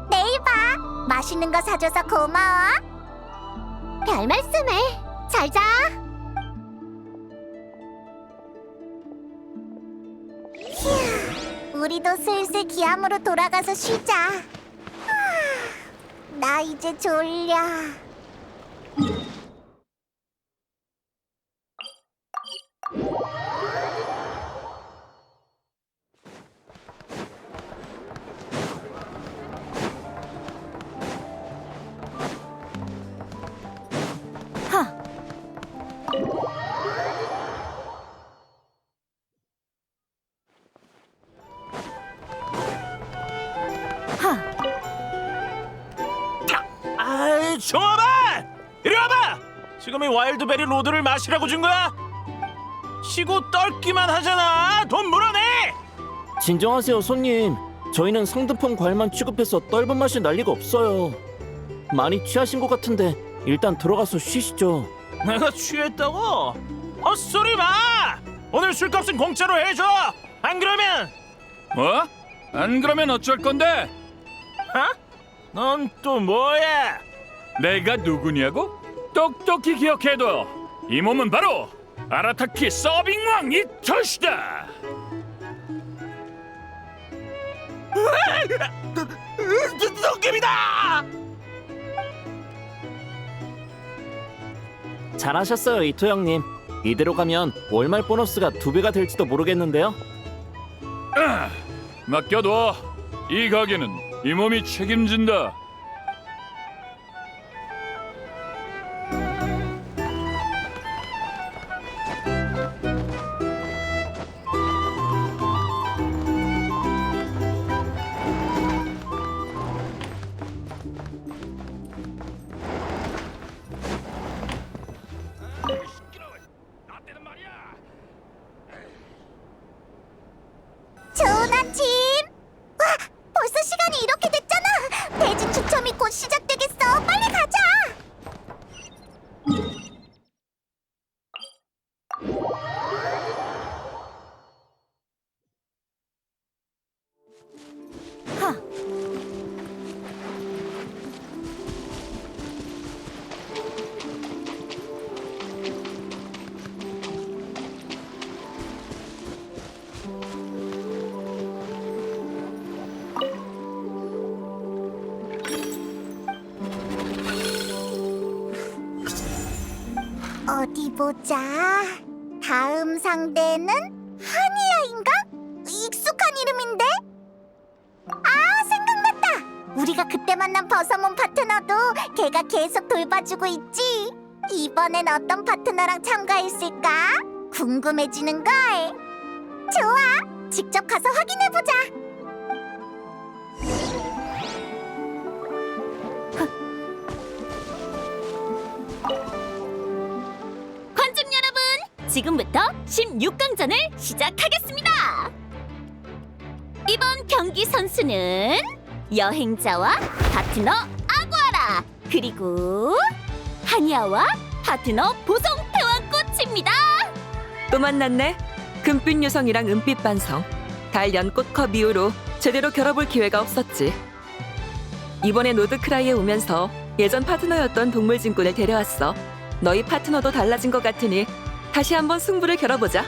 내일 봐. 맛있는 거 사줘서 고마워. 별 말씀을. 잘 자. 휴, 우리도 슬슬 기암으로 돌아가서 쉬자. 나 이제 졸려. 아이, 종아봐! 이리 와봐! 지금 이 와일드베리 로드를 마시라고 준 거야? 쉬고 떨기만 하잖아! 돈 물어내! 진정하세요, 손님. 저희는 상등폰 과일만 취급해서 떫은 맛이 날 리가 없어요. 많이 취하신 것 같은데 일단 들어가서 쉬시죠. 내가 취했다고? 헛소리 마! 오늘 술값은 공짜로 해줘! 안 그러면... 뭐? 안 그러면 어쩔 건데? 어? 넌 또 뭐야? 내가 누구냐고? 똑똑히 기억해둬. 이 몸은 바로 아라타키 서빙왕 이토시다. 도깨비다! 잘하셨어요, 이토 형님. 이대로 가면 월말 보너스가 2배가 될지도 모르겠는데요. 맡겨둬. 이 가게는 이 몸이 책임진다. 좋은 아침! 와, 벌써 시간이 이렇게 됐잖아! 대진 추첨이 곧 시작되겠어! 빨리 가자! 어디 보자. 다음 상대는 한이야인가? 익숙한 이름인데? 아, 생각났다. 우리가 그때 만난 버섯몬 파트너도 걔가 계속 돌봐주고 있지. 이번엔 어떤 파트너랑 참가했을까? 궁금해지는걸. 좋아, 직접 가서 확인해보자. 관중 여러분, 지금부터 16강전을 시작하겠습니다. 이번 경기 선수는 여행자와 파트너 아구아라, 그리고 한야와 파트너 보송 태왕꽃입니다. 또 만났네. 금빛 유성이랑 은빛 반성. 달 연꽃컵 이후로 제대로 겨뤄볼 기회가 없었지. 이번에 노드크라이에 오면서 예전 파트너였던 동물진꾼을 데려왔어. 너희 파트너도 달라진 것 같으니 다시 한번 승부를 겨뤄보자.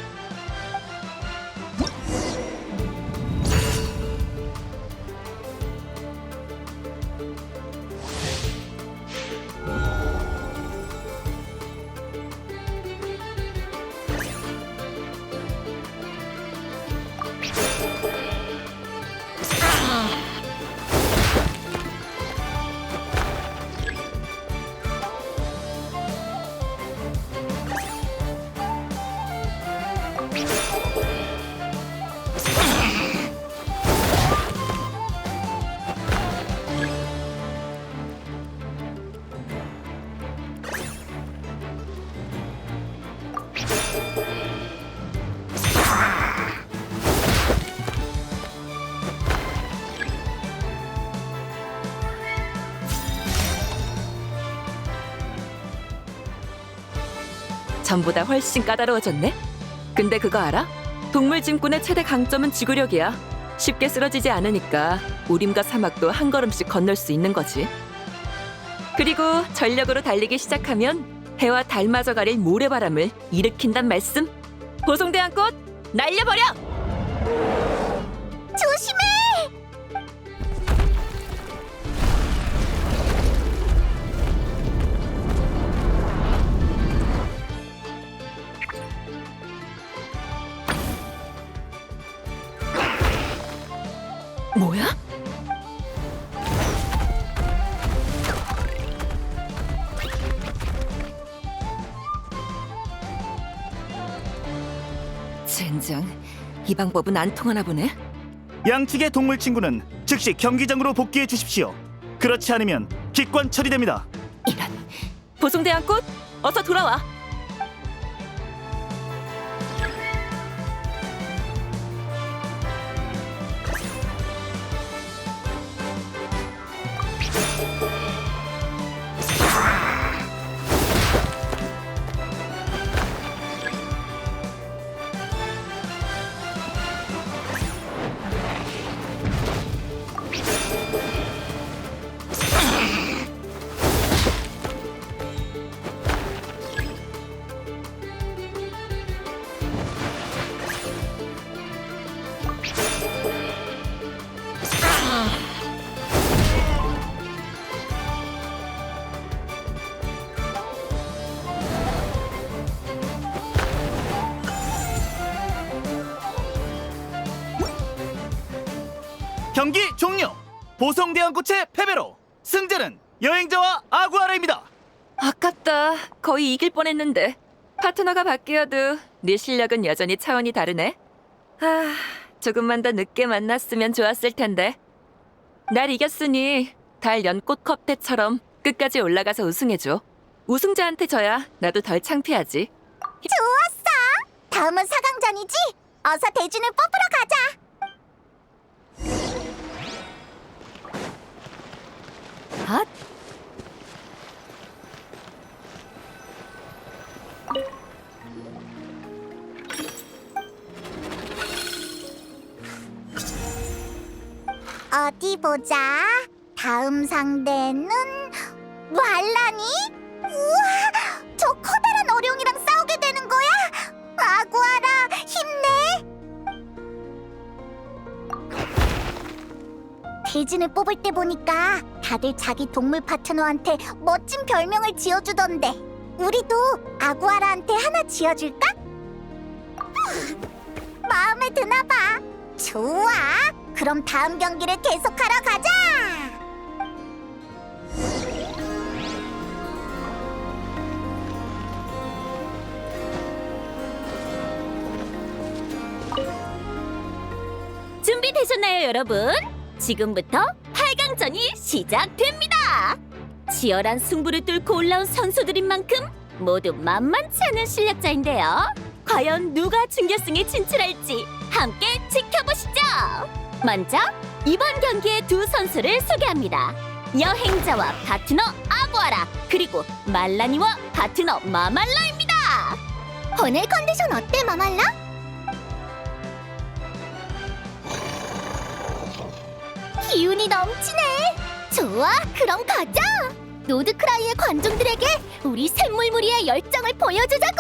전보다 훨씬 까다로워졌네. 근데 그거 알아? 동물짐꾼의 최대 강점은 지구력이야. 쉽게 쓰러지지 않으니까 우림과 사막도 한 걸음씩 건널 수 있는 거지. 그리고 전력으로 달리기 시작하면 해와 달마저 가릴 모래바람을 일으킨단 말씀. 보송대왕꽃 날려버려! 조심해! 뭐야? 젠장, 이 방법은 안 통하나 보네. 양측의 동물 친구는 즉시 경기장으로 복귀해 주십시오. 그렇지 않으면 기권 처리됩니다. 이런, 보송대왕꽃 어서 돌아와. 경기 종료. 보성대왕꽃의 패배로 승자는 여행자와 아구아라입니다. 아깝다. 거의 이길 뻔했는데. 파트너가 바뀌어도 네 실력은 여전히 차원이 다르네. 아, 조금만 더 늦게 만났으면 좋았을 텐데. 날 이겼으니 달 연꽃컵 때처럼 끝까지 올라가서 우승해줘. 우승자한테 져야 나도 덜 창피하지. 좋았어. 다음은 4강전이지? 어서 대진을 뽑으러 가자. 아, 어디 보자. 다음 상대는 말라니? 우와, 저 커다란 어룡이랑 싸우게 되는 거야? 아구아라, 힘내. 대진을 뽑을 때 보니까 다들 자기 동물 파트너한테 멋진 별명을 지어주던데 우리도 아구아라한테 하나 지어줄까? 마음에 드나 봐. 좋아. 그럼 다음 경기를 계속하러 가자. 준비되셨나요, 여러분? 지금부터 8강전이 시작됩니다. 치열한 승부를 뚫고 올라온 선수들인 만큼 모두 만만치 않은 실력자인데요. 과연 누가 준결승에 진출할지 함께 지켜보시죠. 먼저 이번 경기의 두 선수를 소개합니다. 여행자와 파트너 아구아라, 그리고 말라니와 파트너 마말라입니다. 오늘 컨디션 어때, 마말라? 기운이 넘치네. 좋아, 그럼 가자. 노드크라이의 관중들에게 우리 샘물무리의 열정을 보여주자고.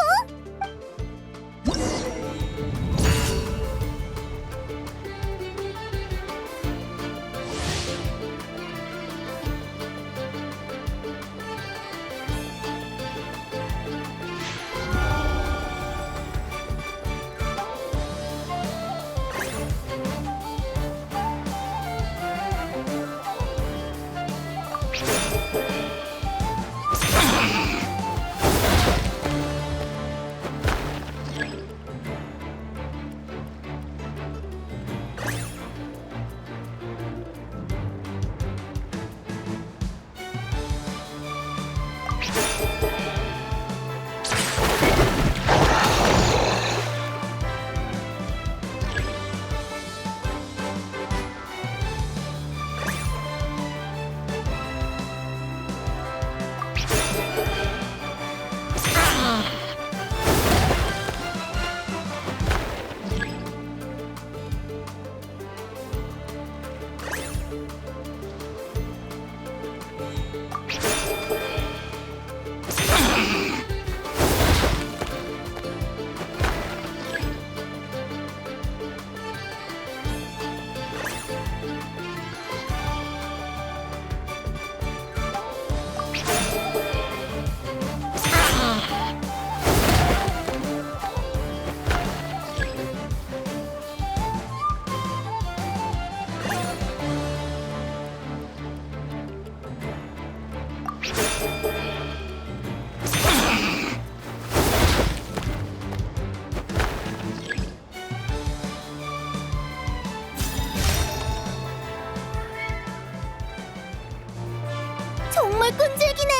정말 끈질기네.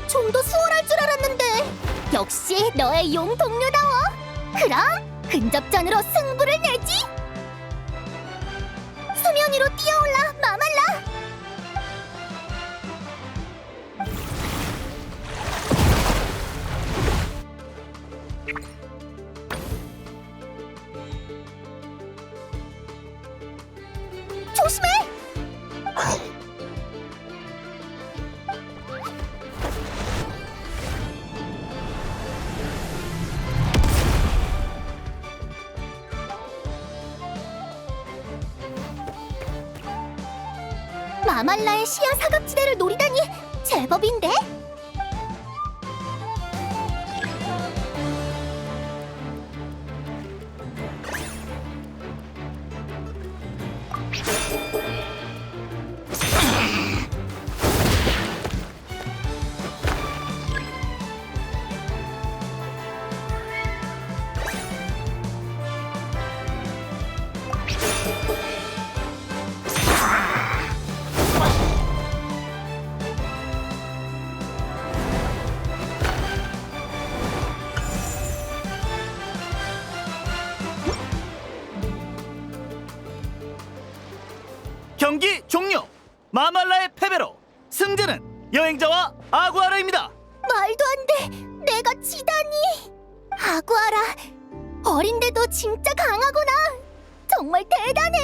좀 더 수월할 줄 알았는데. 역시 너의 용 동료다워. 그럼 근접전으로 승부를 내지. 수면 위로 뛰어올라, 마말라. 조심해. 마말라의 시야 사각지대를 노리다니 제법인데? 경기 종료. 마말라의 패배로 승자는 여행자와 아구아라입니다. 말도 안 돼. 내가 지다니. 아구아라. 어린데도 진짜 강하구나. 정말 대단해.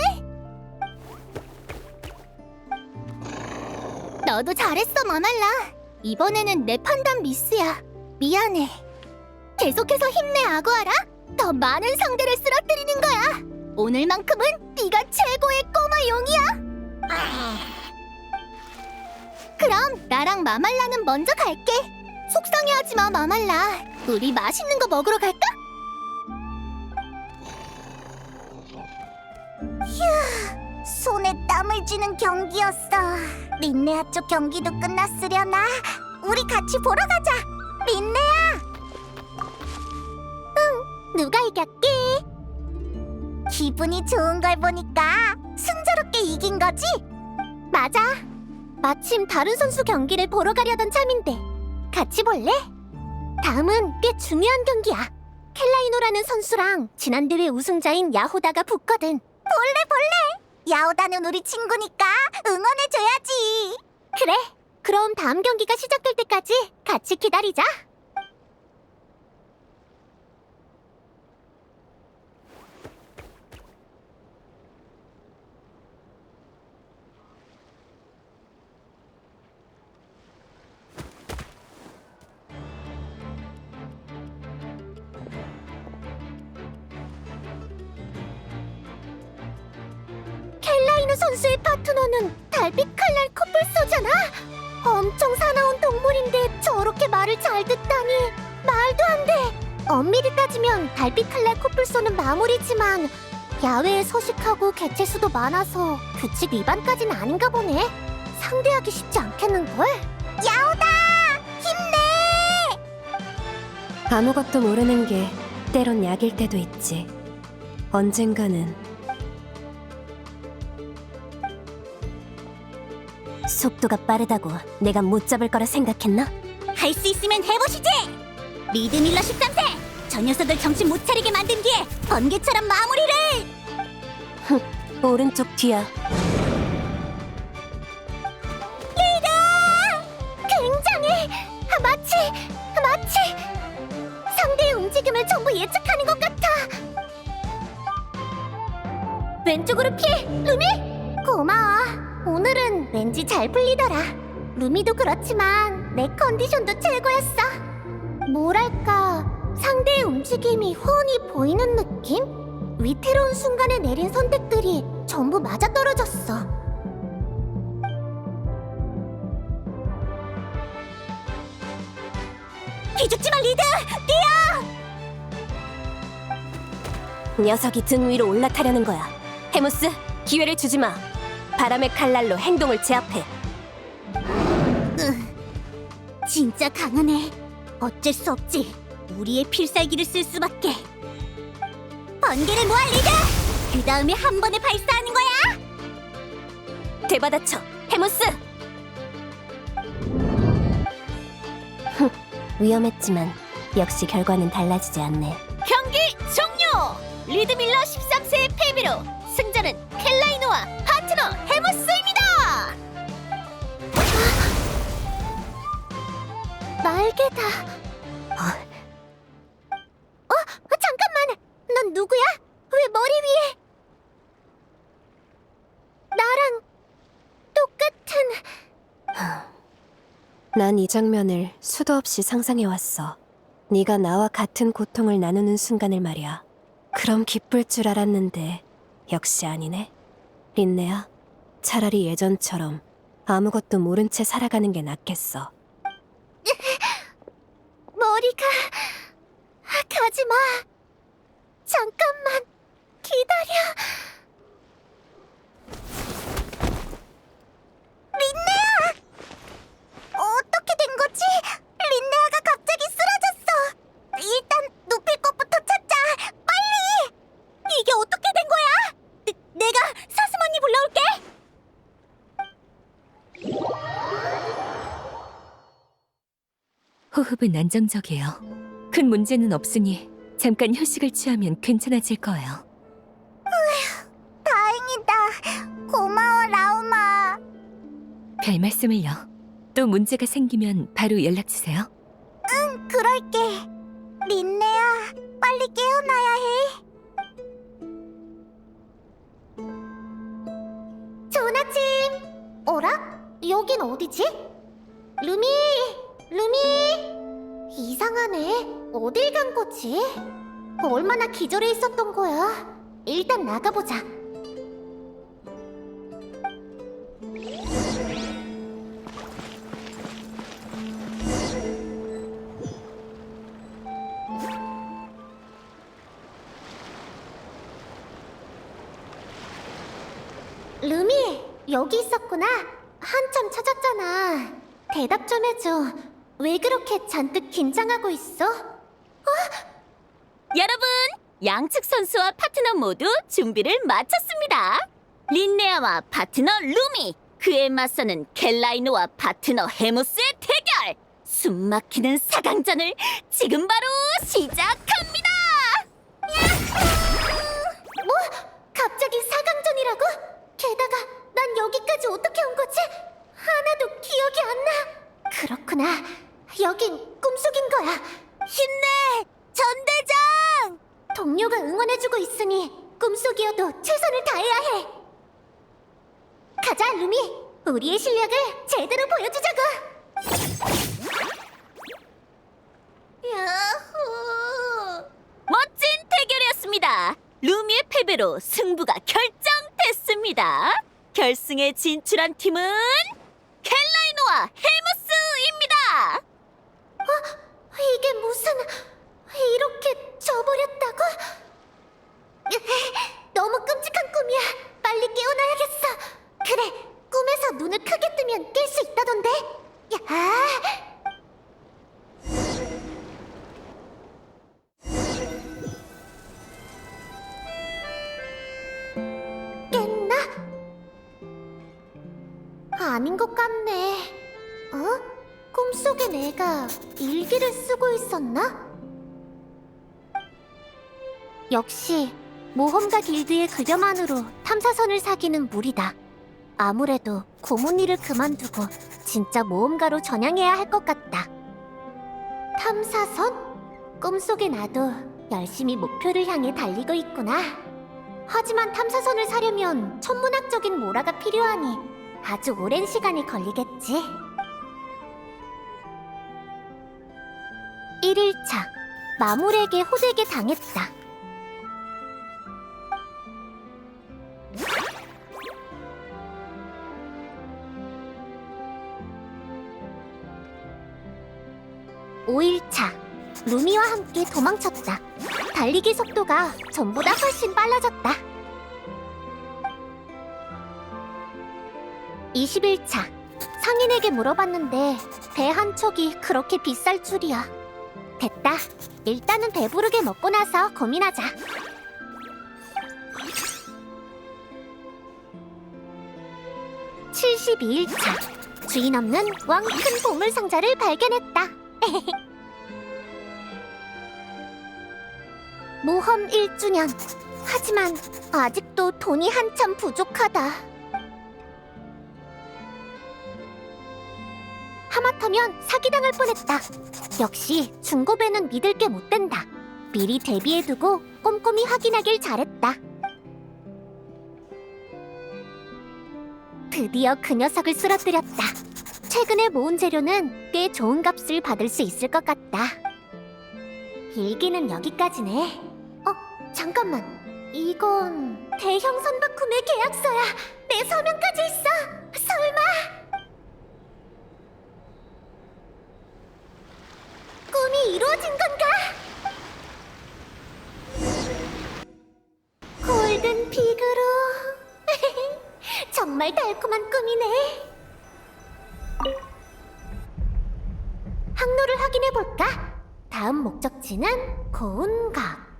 너도 잘했어, 마말라. 이번에는 내 판단 미스야. 미안해. 계속해서 힘내, 아구아라. 더 많은 상대를 쓰러뜨리는 거야. 오늘만큼은 네가 최고의 꼬마 용이야. 그럼 나랑 마말라는 먼저 갈게. 속상해하지 마, 마말라. 우리 맛있는 거 먹으러 갈까? 휴, 손에 땀을 쥐는 경기였어. 린네아 쪽 경기도 끝났으려나? 우리 같이 보러 가자. 린네아. 응, 누가 이겼게? 기분이 좋은 걸 보니까 순조롭게 이긴 거지? 맞아. 마침 다른 선수 경기를 보러 가려던 참인데 같이 볼래? 다음은 꽤 중요한 경기야. 켈라이노라는 선수랑 지난 대회 우승자인 야호다가 붙거든. 볼래. 야호다는 우리 친구니까 응원해줘야지. 그래. 그럼 다음 경기가 시작될 때까지 같이 기다리자. 켈라이노 선수의 파트너는 달빛 칼날 코뿔소잖아. 엄청 사나운 동물인데 저렇게 말을 잘 듣다니. 말도 안 돼. 엄밀히 따지면 달빛 칼날 코뿔소는 마무리지만 야외에 서식하고 개체수도 많아서 규칙 위반까지는 아닌가 보네. 상대하기 쉽지 않겠는걸? 야오다! 힘내! 아무것도 모르는 게 때론 약일 때도 있지. 언젠가는 속도가 빠르다고 내가 못 잡을 거라 생각했나? 할 수 있으면 해보시지! 리드밀러 13세! 저 녀석을 정신 못 차리게 만든 뒤에 번개처럼 마무리를! 오른쪽 뒤야. 리드! 굉장해! 마치 상대의 움직임을 전부 예측하는 것 같아! 왼쪽으로 피해! 루미! 고마워. 오늘은 왠지 잘 풀리더라. 루미도 그렇지만 내 컨디션도 최고였어. 뭐랄까, 상대의 움직임이 훤히 보이는 느낌? 위태로운 순간에 내린 선택들이 전부 맞아떨어졌어. 기죽지마, 리드! 뛰어! 녀석이 등 위로 올라타려는 거야. 헤무스, 기회를 주지 마. 바람의 칼날로 행동을 제압해. 진짜 강하네. 어쩔 수 없지. 우리의 필살기를 쓸 수밖에. 번개를 모아, 리드! 그 다음에 한 번에 발사하는 거야! 되받아쳐, 헤무스! 위험했지만 역시 결과는 달라지지 않네. 경기 종료! 리드밀러 13세의 패배로 승자는 켈라이노와 파트너 헤무스입니다! 날개다. 잠깐만! 넌 누구야? 왜 머리 위에? 나랑 똑같은... 난 이 장면을 수도 없이 상상해왔어. 네가 나와 같은 고통을 나누는 순간을 말이야. 그럼 기쁠 줄 알았는데 역시 아니네. 린네야, 차라리 예전처럼 아무것도 모른 채 살아가는 게 낫겠어. 머리가... 가지마. 잠깐만 기다려. 린네야! 어떻게 된 거지? 린네아가 갑자기 쓰러졌어. 일단 눕힐 곳부터 찾자. 빨리! 이게 어떻게 된 거야? 내가 사슴언니 불러올게. 호흡은 안정적이에요. 큰 문제는 없으니 잠깐 휴식을 취하면 괜찮아질 거예요. 다행이다. 고마워, 라오. 별 말씀을요. 또 문제가 생기면 바로 연락 주세요. 그럴게. 린네야, 빨리 깨어나야 해. 좋은 아침. 어라? 여긴 어디지? 루미! 이상하네. 어딜 간 거지? 얼마나 기절해 있었던 거야? 일단 나가보자. 루미, 여기 있었구나. 한참 찾았잖아. 대답 좀 해줘. 왜 그렇게 잔뜩 긴장하고 있어? 여러분, 양측 선수와 파트너 모두 준비를 마쳤습니다. 린네아와 파트너 루미, 그에 맞서는 켈라이노와 파트너 헤모스의 대결! 숨막히는 4강전을 지금 바로 시작합니다! 뭐? 갑자기 4강전이라고? 게다가 난 여기까지 어떻게 온 거지? 하나도 기억이 안 나. 그렇구나. 여긴 꿈속인 거야. 힘내! 전대장! 동료가 응원해주고 있으니 꿈속이어도 최선을 다해야 해. 가자, 루미. 우리의 실력을 제대로 보여주자고. 야호! 멋진 대결이었습니다. 루미의 패배로 승부가 결정됐습니다. 결승에 진출한 팀은 켈라이노와 헤무스입니다. 이게 무슨... 이렇게 져버렸다고? 너무 끔찍한 꿈이야. 빨리 깨어나야겠어. 그래, 꿈에서 눈을 크게 뜨면 깰 수 있다던데. 야! 깼나? 아닌 것 같네. 어? 꿈속에 내가 일기를 쓰고 있었나? 역시 모험가 길드의 급여만으로 탐사선을 사기는 무리다. 아무래도 고문 일을 그만두고 진짜 모험가로 전향해야 할 것 같다. 탐사선? 꿈속의 나도 열심히 목표를 향해 달리고 있구나. 하지만 탐사선을 사려면 천문학적인 모라가 필요하니 아주 오랜 시간이 걸리겠지. 1일차, 마물에게 호되게 당했다. (5일차) 루미와 함께 도망쳤다. 달리기 속도가 전보다 훨씬 빨라졌다. 20일차 상인에게 물어봤는데 배 한 척이 그렇게 비쌀 줄이야. 됐다. 일단은 배부르게 먹고 나서 고민하자. 72일차 주인 없는 왕 큰 보물상자를 발견했다. 모험 1주년. 하지만 아직도 돈이 한참 부족하다. 하마터면 사기당할 뻔했다. 역시 중고배는 믿을 게 못 된다. 미리 대비해두고 꼼꼼히 확인하길 잘했다. 드디어 그 녀석을 쓰러뜨렸다. 최근에 모은 재료는 꽤 좋은 값을 받을 수 있을 것 같다. 일기는 여기까지네. 잠깐만. 이건 대형 선박 구매 계약서야. 내 서명까지 있어. 설마... 꿈이 이루어진 건가? 골든 픽으로. 정말 달콤한 꿈이네. 항로를 확인해볼까? 다음 목적지는 고운각.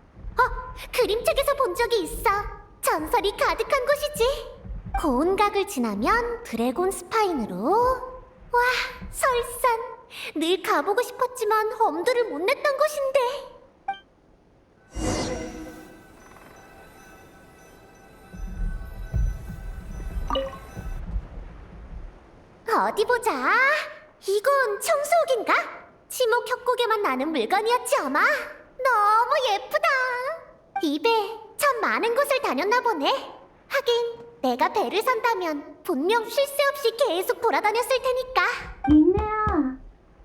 그림책에서 본 적이 있어. 전설이 가득한 곳이지. 고운각을 지나면 드래곤 스파인으로. 와, 설산. 늘 가보고 싶었지만 엄두를 못 냈던 곳인데. 어디 보자. 이건 청소기인가? 치목 협곡에만 나는 물건이었지 아마. 너무 예쁘다. 입에 참 많은 곳을 다녔나 보네. 하긴 내가 배를 산다면 분명 쉴 새 없이 계속 돌아다녔을 테니까. 민네야,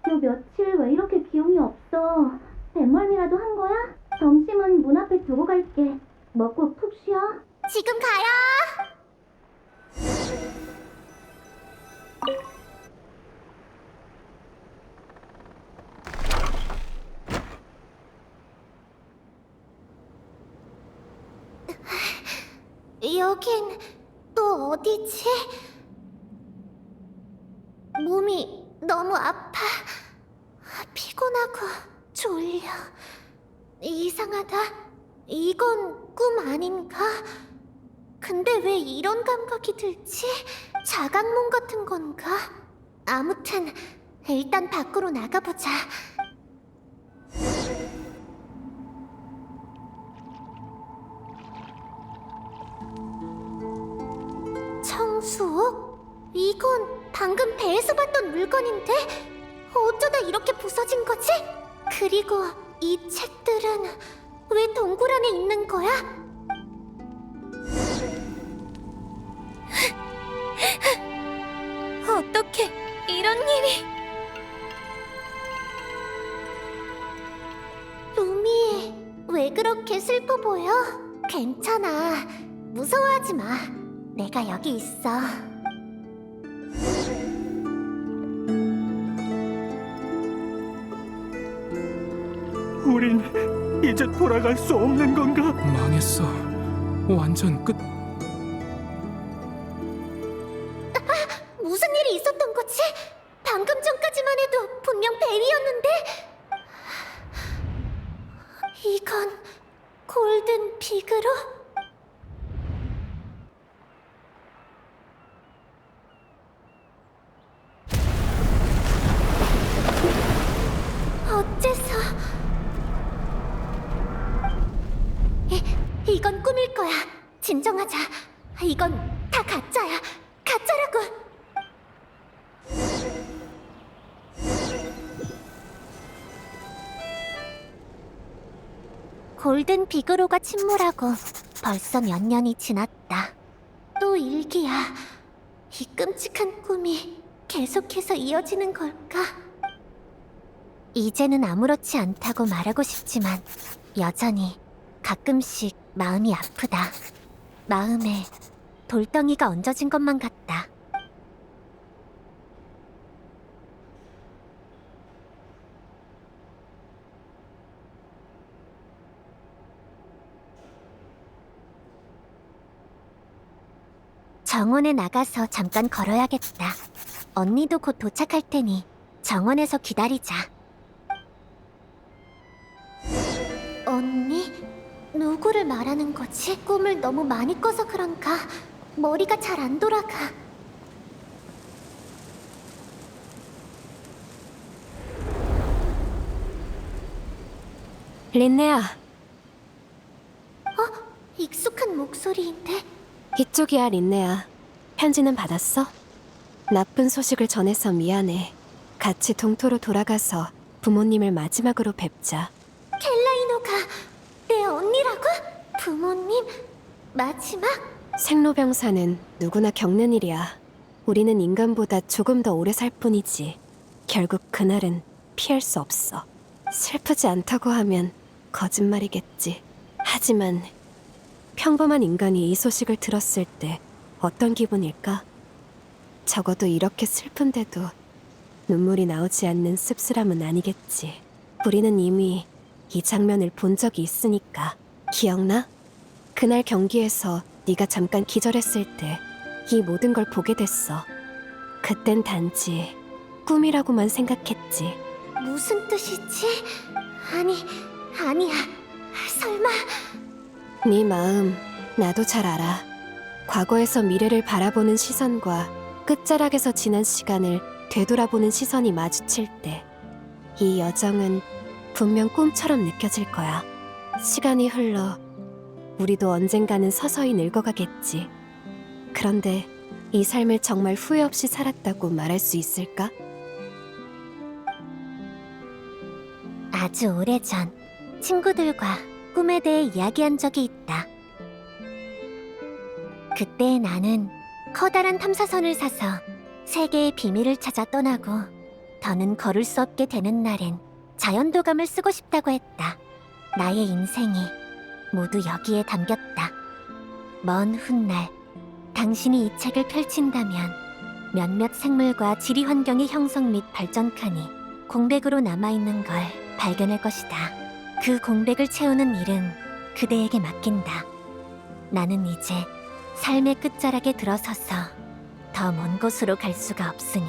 요 며칠 왜 이렇게 기운이 없어? 뱃멀미라도 한 거야? 점심은 문 앞에 두고 갈게. 먹고 푹 쉬어. 지금 가요. 여긴 또 어디지? 몸이 너무 아파. 피곤하고 졸려. 이상하다. 이건 꿈 아닌가? 근데 왜 이런 감각이 들지? 자각몽 같은 건가? 아무튼 일단 밖으로 나가보자. 청수옥? 이건 방금 배에서 봤던 물건인데? 어쩌다 이렇게 부서진 거지? 그리고 이 책들은 왜 동굴 안에 있는 거야? 어떻게 이런 일이? 루미, 왜 그렇게 슬퍼 보여? 괜찮아. 무서워하지 마. 내가 여기 있어. 우린 이제 돌아갈 수 없는 건가? 망했어. 완전 끝. 무슨 일이 있었던 거지? 방금 전까지만 해도 분명 배 위였는데? 이건 골든 비그로? 어째서? 이건 꿈일 거야. 진정하자. 이건 다 가짜야. 가짜라고. 골든 비그로가 침몰하고 벌써 몇 년이 지났다. 또 일기야. 이 끔찍한 꿈이 계속해서 이어지는 걸까? 이제는 아무렇지 않다고 말하고 싶지만 여전히 가끔씩 마음이 아프다. 마음에 돌덩이가 얹어진 것만 같다. 정원에 나가서 잠깐 걸어야겠다. 언니도 곧 도착할 테니 정원에서 기다리자. 언니? 누구를 말하는 거지? 꿈을 너무 많이 꿔서 그런가? 머리가 잘 안 돌아가. 린네야, 익숙한 목소리인데? 이쪽이야, 린네야. 편지는 받았어? 나쁜 소식을 전해서 미안해. 같이 동토로 돌아가서 부모님을 마지막으로 뵙자. 켈라이노가 내 언니라고? 부모님? 마지막? 생로병사는 누구나 겪는 일이야. 우리는 인간보다 조금 더 오래 살 뿐이지. 결국 그날은 피할 수 없어. 슬프지 않다고 하면 거짓말이겠지. 하지만 평범한 인간이 이 소식을 들었을 때 어떤 기분일까? 적어도 이렇게 슬픈데도 눈물이 나오지 않는 씁쓸함은 아니겠지. 우리는 이미 이 장면을 본 적이 있으니까. 기억나? 그날 경기에서 네가 잠깐 기절했을 때 이 모든 걸 보게 됐어. 그땐 단지 꿈이라고만 생각했지. 무슨 뜻이지? 아니야. 설마... 네 마음 나도 잘 알아. 과거에서 미래를 바라보는 시선과 끝자락에서 지난 시간을 되돌아보는 시선이 마주칠 때 이 여정은 분명 꿈처럼 느껴질 거야. 시간이 흘러 우리도 언젠가는 서서히 늙어가겠지. 그런데 이 삶을 정말 후회 없이 살았다고 말할 수 있을까? 아주 오래전 친구들과 꿈에 대해 이야기한 적이 있다. 그때 나는 커다란 탐사선을 사서 세계의 비밀을 찾아 떠나고 더는 걸을 수 없게 되는 날엔 자연도감을 쓰고 싶다고 했다. 나의 인생이 모두 여기에 담겼다. 먼 훗날 당신이 이 책을 펼친다면 몇몇 생물과 지리 환경의 형성 및 발전칸이 공백으로 남아있는 걸 발견할 것이다. 그 공백을 채우는 일은 그대에게 맡긴다. 나는 이제 삶의 끝자락에 들어서서 더 먼 곳으로 갈 수가 없으니.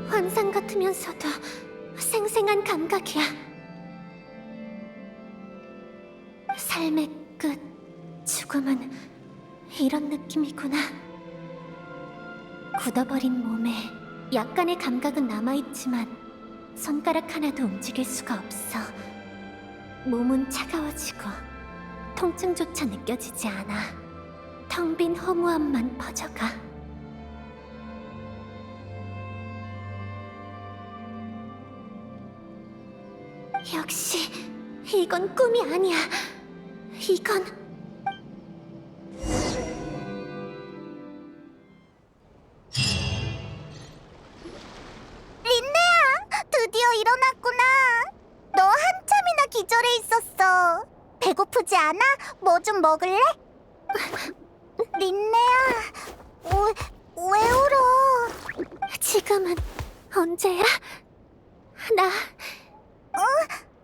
환상 같으면서도 생생한 감각이야. 삶의 끝, 죽음은 이런 느낌이구나. 굳어버린 몸에 약간의 감각은 남아있지만 손가락 하나도 움직일 수가 없어. 몸은 차가워지고 통증조차 느껴지지 않아. 텅 빈 허무함만 퍼져가. 역시 이건 꿈이 아니야. 이건 린네야, 드디어 일어났구나. 너 한참이나 기절해 있었어. 배고프지 않아? 뭐 좀 먹을래? 린네야, 왜 울어? 지금은 언제야?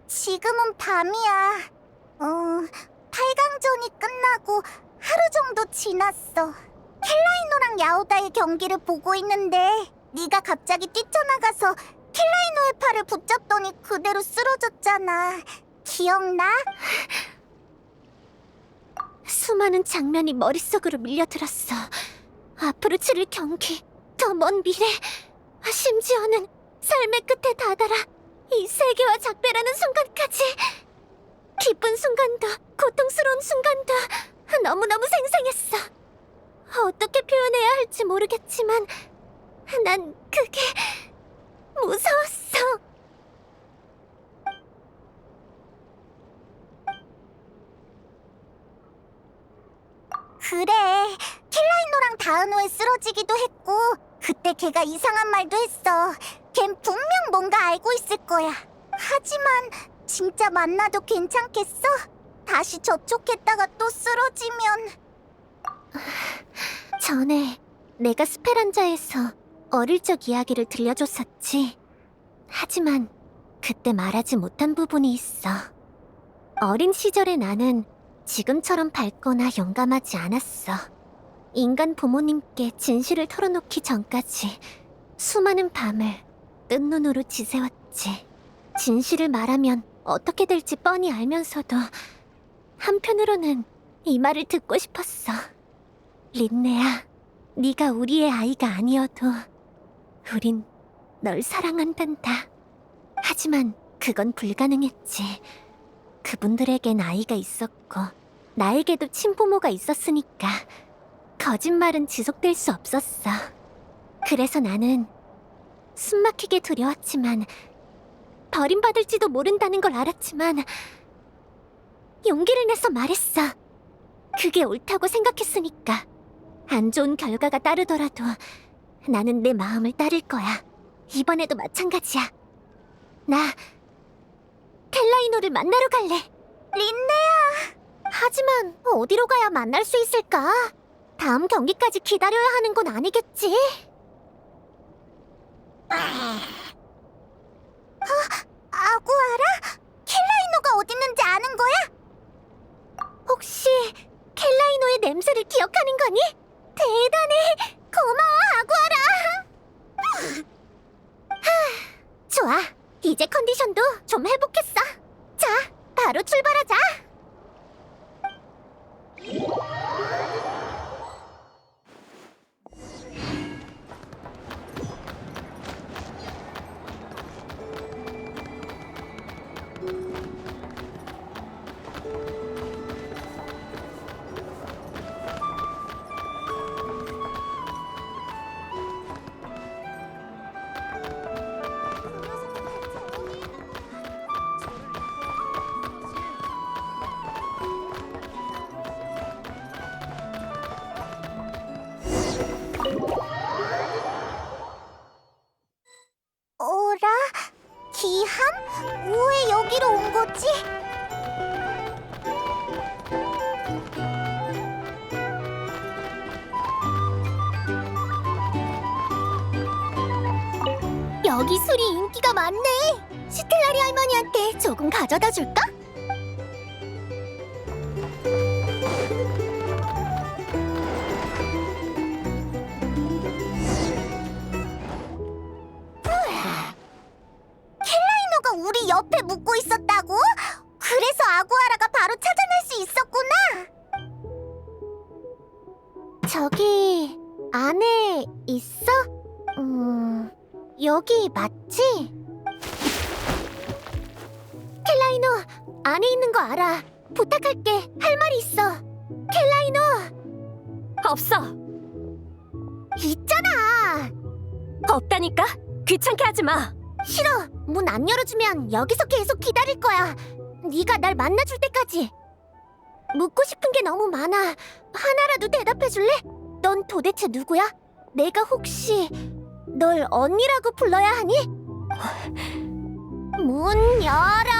지금은 밤이야. 8강전이 끝나고 하루 정도 지났어. 켈라이노랑 야오다의 경기를 보고 있는데 네가 갑자기 뛰쳐나가서 켈라이노의 팔을 붙잡더니 그대로 쓰러졌잖아. 기억나? 수많은 장면이 머릿속으로 밀려들었어. 앞으로 치를 경기, 더 먼 미래, 심지어는 삶의 끝에 다다라 이 세계와 작별하는 순간까지. 기쁜 순간도 고통스러운 순간도 너무너무 생생했어. 어떻게 표현해야 할지 모르겠지만 난 그게 무서웠어. 그래, 켈라이노랑 다은호에 쓰러지기도 했고 그때 걔가 이상한 말도 했어. 걘 분명 뭔가 알고 있을 거야. 하지만 진짜 만나도 괜찮겠어? 다시 접촉했다가 또 쓰러지면... 전에 내가 스페란자에서 어릴 적 이야기를 들려줬었지. 하지만 그때 말하지 못한 부분이 있어. 어린 시절의 나는 지금처럼 밝거나 용감하지 않았어. 인간 부모님께 진실을 털어놓기 전까지 수많은 밤을 뜬 눈으로 지새웠지. 진실을 말하면 어떻게 될지 뻔히 알면서도 한편으로는 이 말을 듣고 싶었어. 린네야, 네가 우리의 아이가 아니어도 우린 널 사랑한단다. 하지만 그건 불가능했지. 그분들에겐 아이가 있었고 나에게도 친부모가 있었으니까 거짓말은 지속될 수 없었어. 그래서 나는 숨막히게 두려웠지만 버림받을지도 모른다는 걸 알았지만 용기를 내서 말했어. 그게 옳다고 생각했으니까. 안 좋은 결과가 따르더라도 나는 내 마음을 따를 거야. 이번에도 마찬가지야. 나 켈라이노를 만나러 갈래. 린네야. 하지만 어디로 가야 만날 수 있을까? 다음 경기까지 기다려야 하는 건 아니겠지? 아구아라? 켈라이노가 어딨는지 아는 거야? 혹시 켈라이노의 냄새를 기억하는 거니? 대단해! 고마워, 아구아라! 좋아, 이제 컨디션도 좀 회복했어. 자, 바로 출발하자! 오라? 기함? 왜 여기로 온 거지? 여기 술이 인기가 많네. 스텔라리 할머니한테 조금 가져다 줄까? 켈라이노가 우리 옆에 묵고 있었다고? 그래서 아구아라가 바로 찾아낼 수 있었구나. 저기 안에 있어? 여기 맞지? 켈라이노, 안에 있는 거 알아. 부탁할게. 할 말이 있어. 켈라이노! 없어. 있잖아. 없다니까. 귀찮게 하지 마. 싫어. 문 안 열어주면 여기서 계속 기다릴 거야. 네가 날 만나줄 때까지. 묻고 싶은 게 너무 많아. 하나라도 대답해줄래? 넌 도대체 누구야? 내가 혹시 널 언니라고 불러야 하니? 문 열어!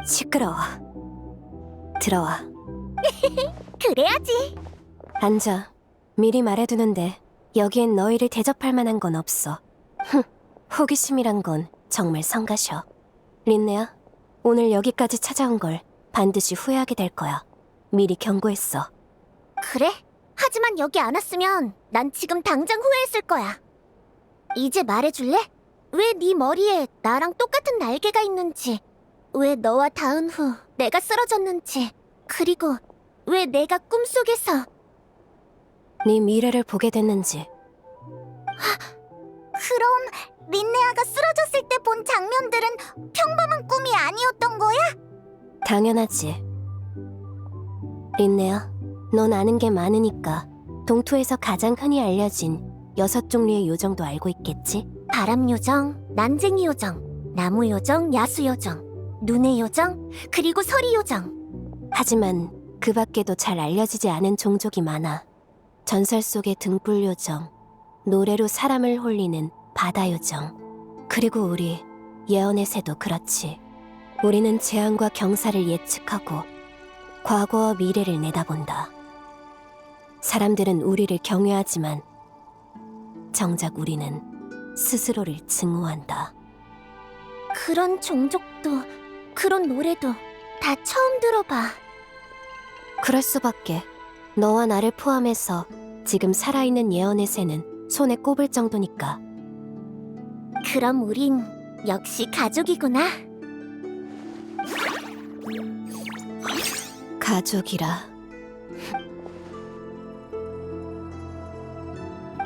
시끄러워. 들어와. 그래야지. 앉아. 미리 말해두는데 여기엔 너희를 대접할 만한 건 없어. 호기심이란 건 정말 성가셔. 린네야, 오늘 여기까지 찾아온 걸 반드시 후회하게 될 거야. 미리 경고했어. 그래? 하지만 여기 안 왔으면 난 지금 당장 후회했을 거야. 이제 말해줄래? 왜 네 머리에 나랑 똑같은 날개가 있는지, 왜 너와 닿은 후 내가 쓰러졌는지, 그리고 왜 내가 꿈속에서 네 미래를 보게 됐는지. 그럼 린네아가 쓰러졌을 때 본 장면들은 평범한 꿈이 아니었던 거야? 당연하지. 린네야, 넌 아는 게 많으니까 동토에서 가장 흔히 알려진 6종류의 요정도 알고 있겠지? 바람 요정, 난쟁이 요정, 나무 요정, 야수 요정, 눈의 요정, 그리고 서리 요정. 하지만 그 밖에도 잘 알려지지 않은 종족이 많아. 전설 속의 등불 요정, 노래로 사람을 홀리는 바다 요정, 그리고 우리 예언의 새도 그렇지. 우리는 재앙과 경사를 예측하고 과거와 미래를 내다본다. 사람들은 우리를 경외하지만 정작 우리는 스스로를 증오한다. 그런 종족도, 그런 노래도 다 처음 들어봐. 그럴 수밖에. 너와 나를 포함해서 지금 살아있는 예언의 새는 손에 꼽을 정도니까. 그럼 우린 역시 가족이구나. 가족이라.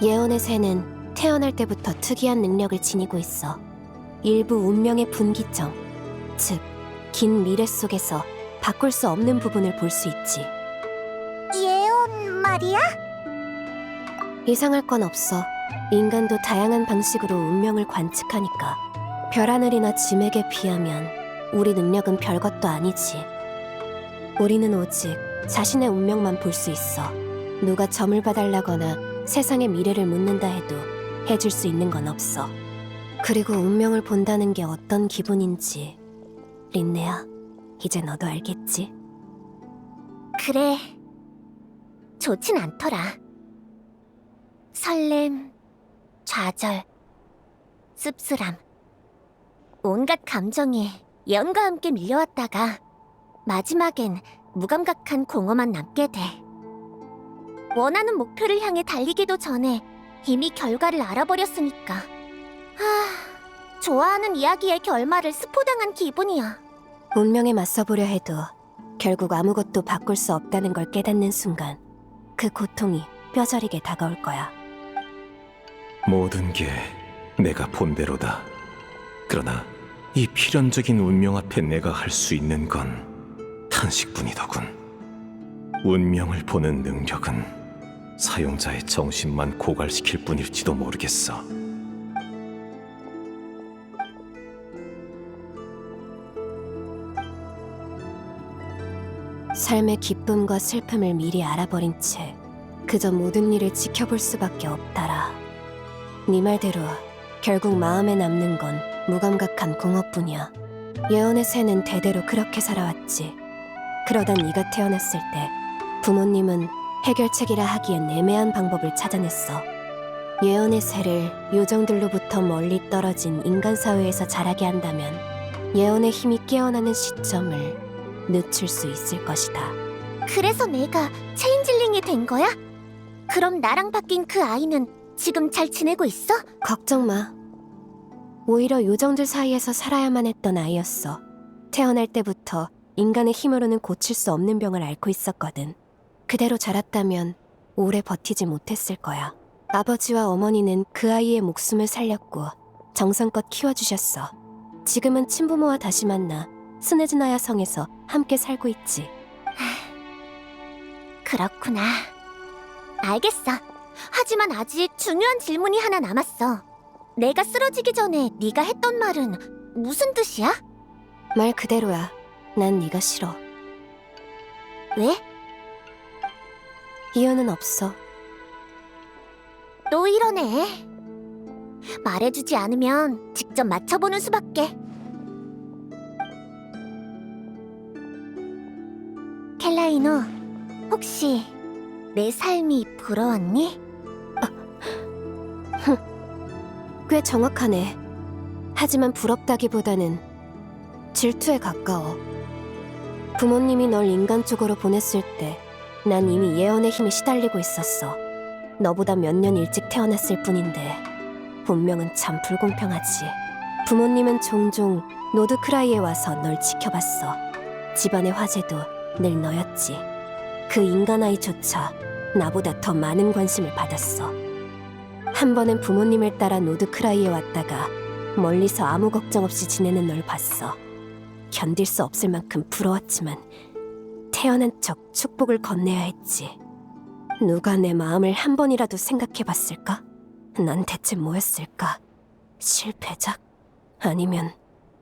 예언의 새는 태어날 때부터 특이한 능력을 지니고 있어. 일부 운명의 분기점, 즉 긴 미래 속에서 바꿀 수 없는 부분을 볼 수 있지. 예언 말이야? 이상할 건 없어. 인간도 다양한 방식으로 운명을 관측하니까. 별하늘이나 짐에게 비하면 우리 능력은 별것도 아니지. 우리는 오직 자신의 운명만 볼 수 있어. 누가 점을 봐달라거나 세상의 미래를 묻는다 해도 해줄 수 있는 건 없어. 그리고 운명을 본다는 게 어떤 기분인지 린네야, 이제 너도 알겠지? 그래, 좋진 않더라. 설렘, 좌절, 씁쓸함. 온갖 감정이 예언과 함께 밀려왔다가 마지막엔 무감각한 공허만 남게 돼. 원하는 목표를 향해 달리기도 전에 이미 결과를 알아버렸으니까. 좋아하는 이야기의 결말을 스포당한 기분이야. 운명에 맞서보려 해도 결국 아무것도 바꿀 수 없다는 걸 깨닫는 순간 그 고통이 뼈저리게 다가올 거야. 모든 게 내가 본대로다. 그러나 이 필연적인 운명 앞에 내가 할 수 있는 건 탄식뿐이더군. 운명을 보는 능력은 사용자의 정신만 고갈시킬 뿐일지도 모르겠어. 삶의 기쁨과 슬픔을 미리 알아버린 채 그저 모든 일을 지켜볼 수밖에 없다라. 네 말대로 결국 마음에 남는 건 무감각한 공허뿐이야. 예언의 새는 대대로 그렇게 살아왔지. 그러다 네가 태어났을 때 부모님은 해결책이라 하기엔 애매한 방법을 찾아냈어. 예언의 새를 요정들로부터 멀리 떨어진 인간 사회에서 자라게 한다면 예언의 힘이 깨어나는 시점을 늦출 수 있을 것이다. 그래서 내가 체인질링이 된 거야? 그럼 나랑 바뀐 그 아이는 지금 잘 지내고 있어? 걱정 마. 오히려 요정들 사이에서 살아야만 했던 아이였어. 태어날 때부터 인간의 힘으로는 고칠 수 없는 병을 앓고 있었거든. 그대로 자랐다면 오래 버티지 못했을 거야. 아버지와 어머니는 그 아이의 목숨을 살렸고 정성껏 키워주셨어. 지금은 친부모와 다시 만나 스네즈나야 성에서 함께 살고 있지. 그렇구나. 알겠어. 하지만 아직 중요한 질문이 하나 남았어. 내가 쓰러지기 전에 네가 했던 말은 무슨 뜻이야? 말 그대로야. 난 네가 싫어. 왜? 이유는 없어. 또 이러네. 말해주지 않으면 직접 맞춰보는 수밖에. 켈라이노, 혹시 내 삶이 부러웠니? 꽤 정확하네. 하지만 부럽다기보다는 질투에 가까워. 부모님이 널 인간 쪽으로 보냈을 때 난 이미 예언의 힘에 시달리고 있었어. 너보다 몇 년 일찍 태어났을 뿐인데 운명은 참 불공평하지. 부모님은 종종 노드크라이에 와서 널 지켜봤어. 집안의 화제도 늘 너였지. 그 인간 아이조차 나보다 더 많은 관심을 받았어. 한 번은 부모님을 따라 노드크라이에 왔다가 멀리서 아무 걱정 없이 지내는 널 봤어. 견딜 수 없을 만큼 부러웠지만 태어난 척 축복을 건네야 했지. 누가 내 마음을 한 번이라도 생각해봤을까? 난 대체 뭐였을까? 실패작? 아니면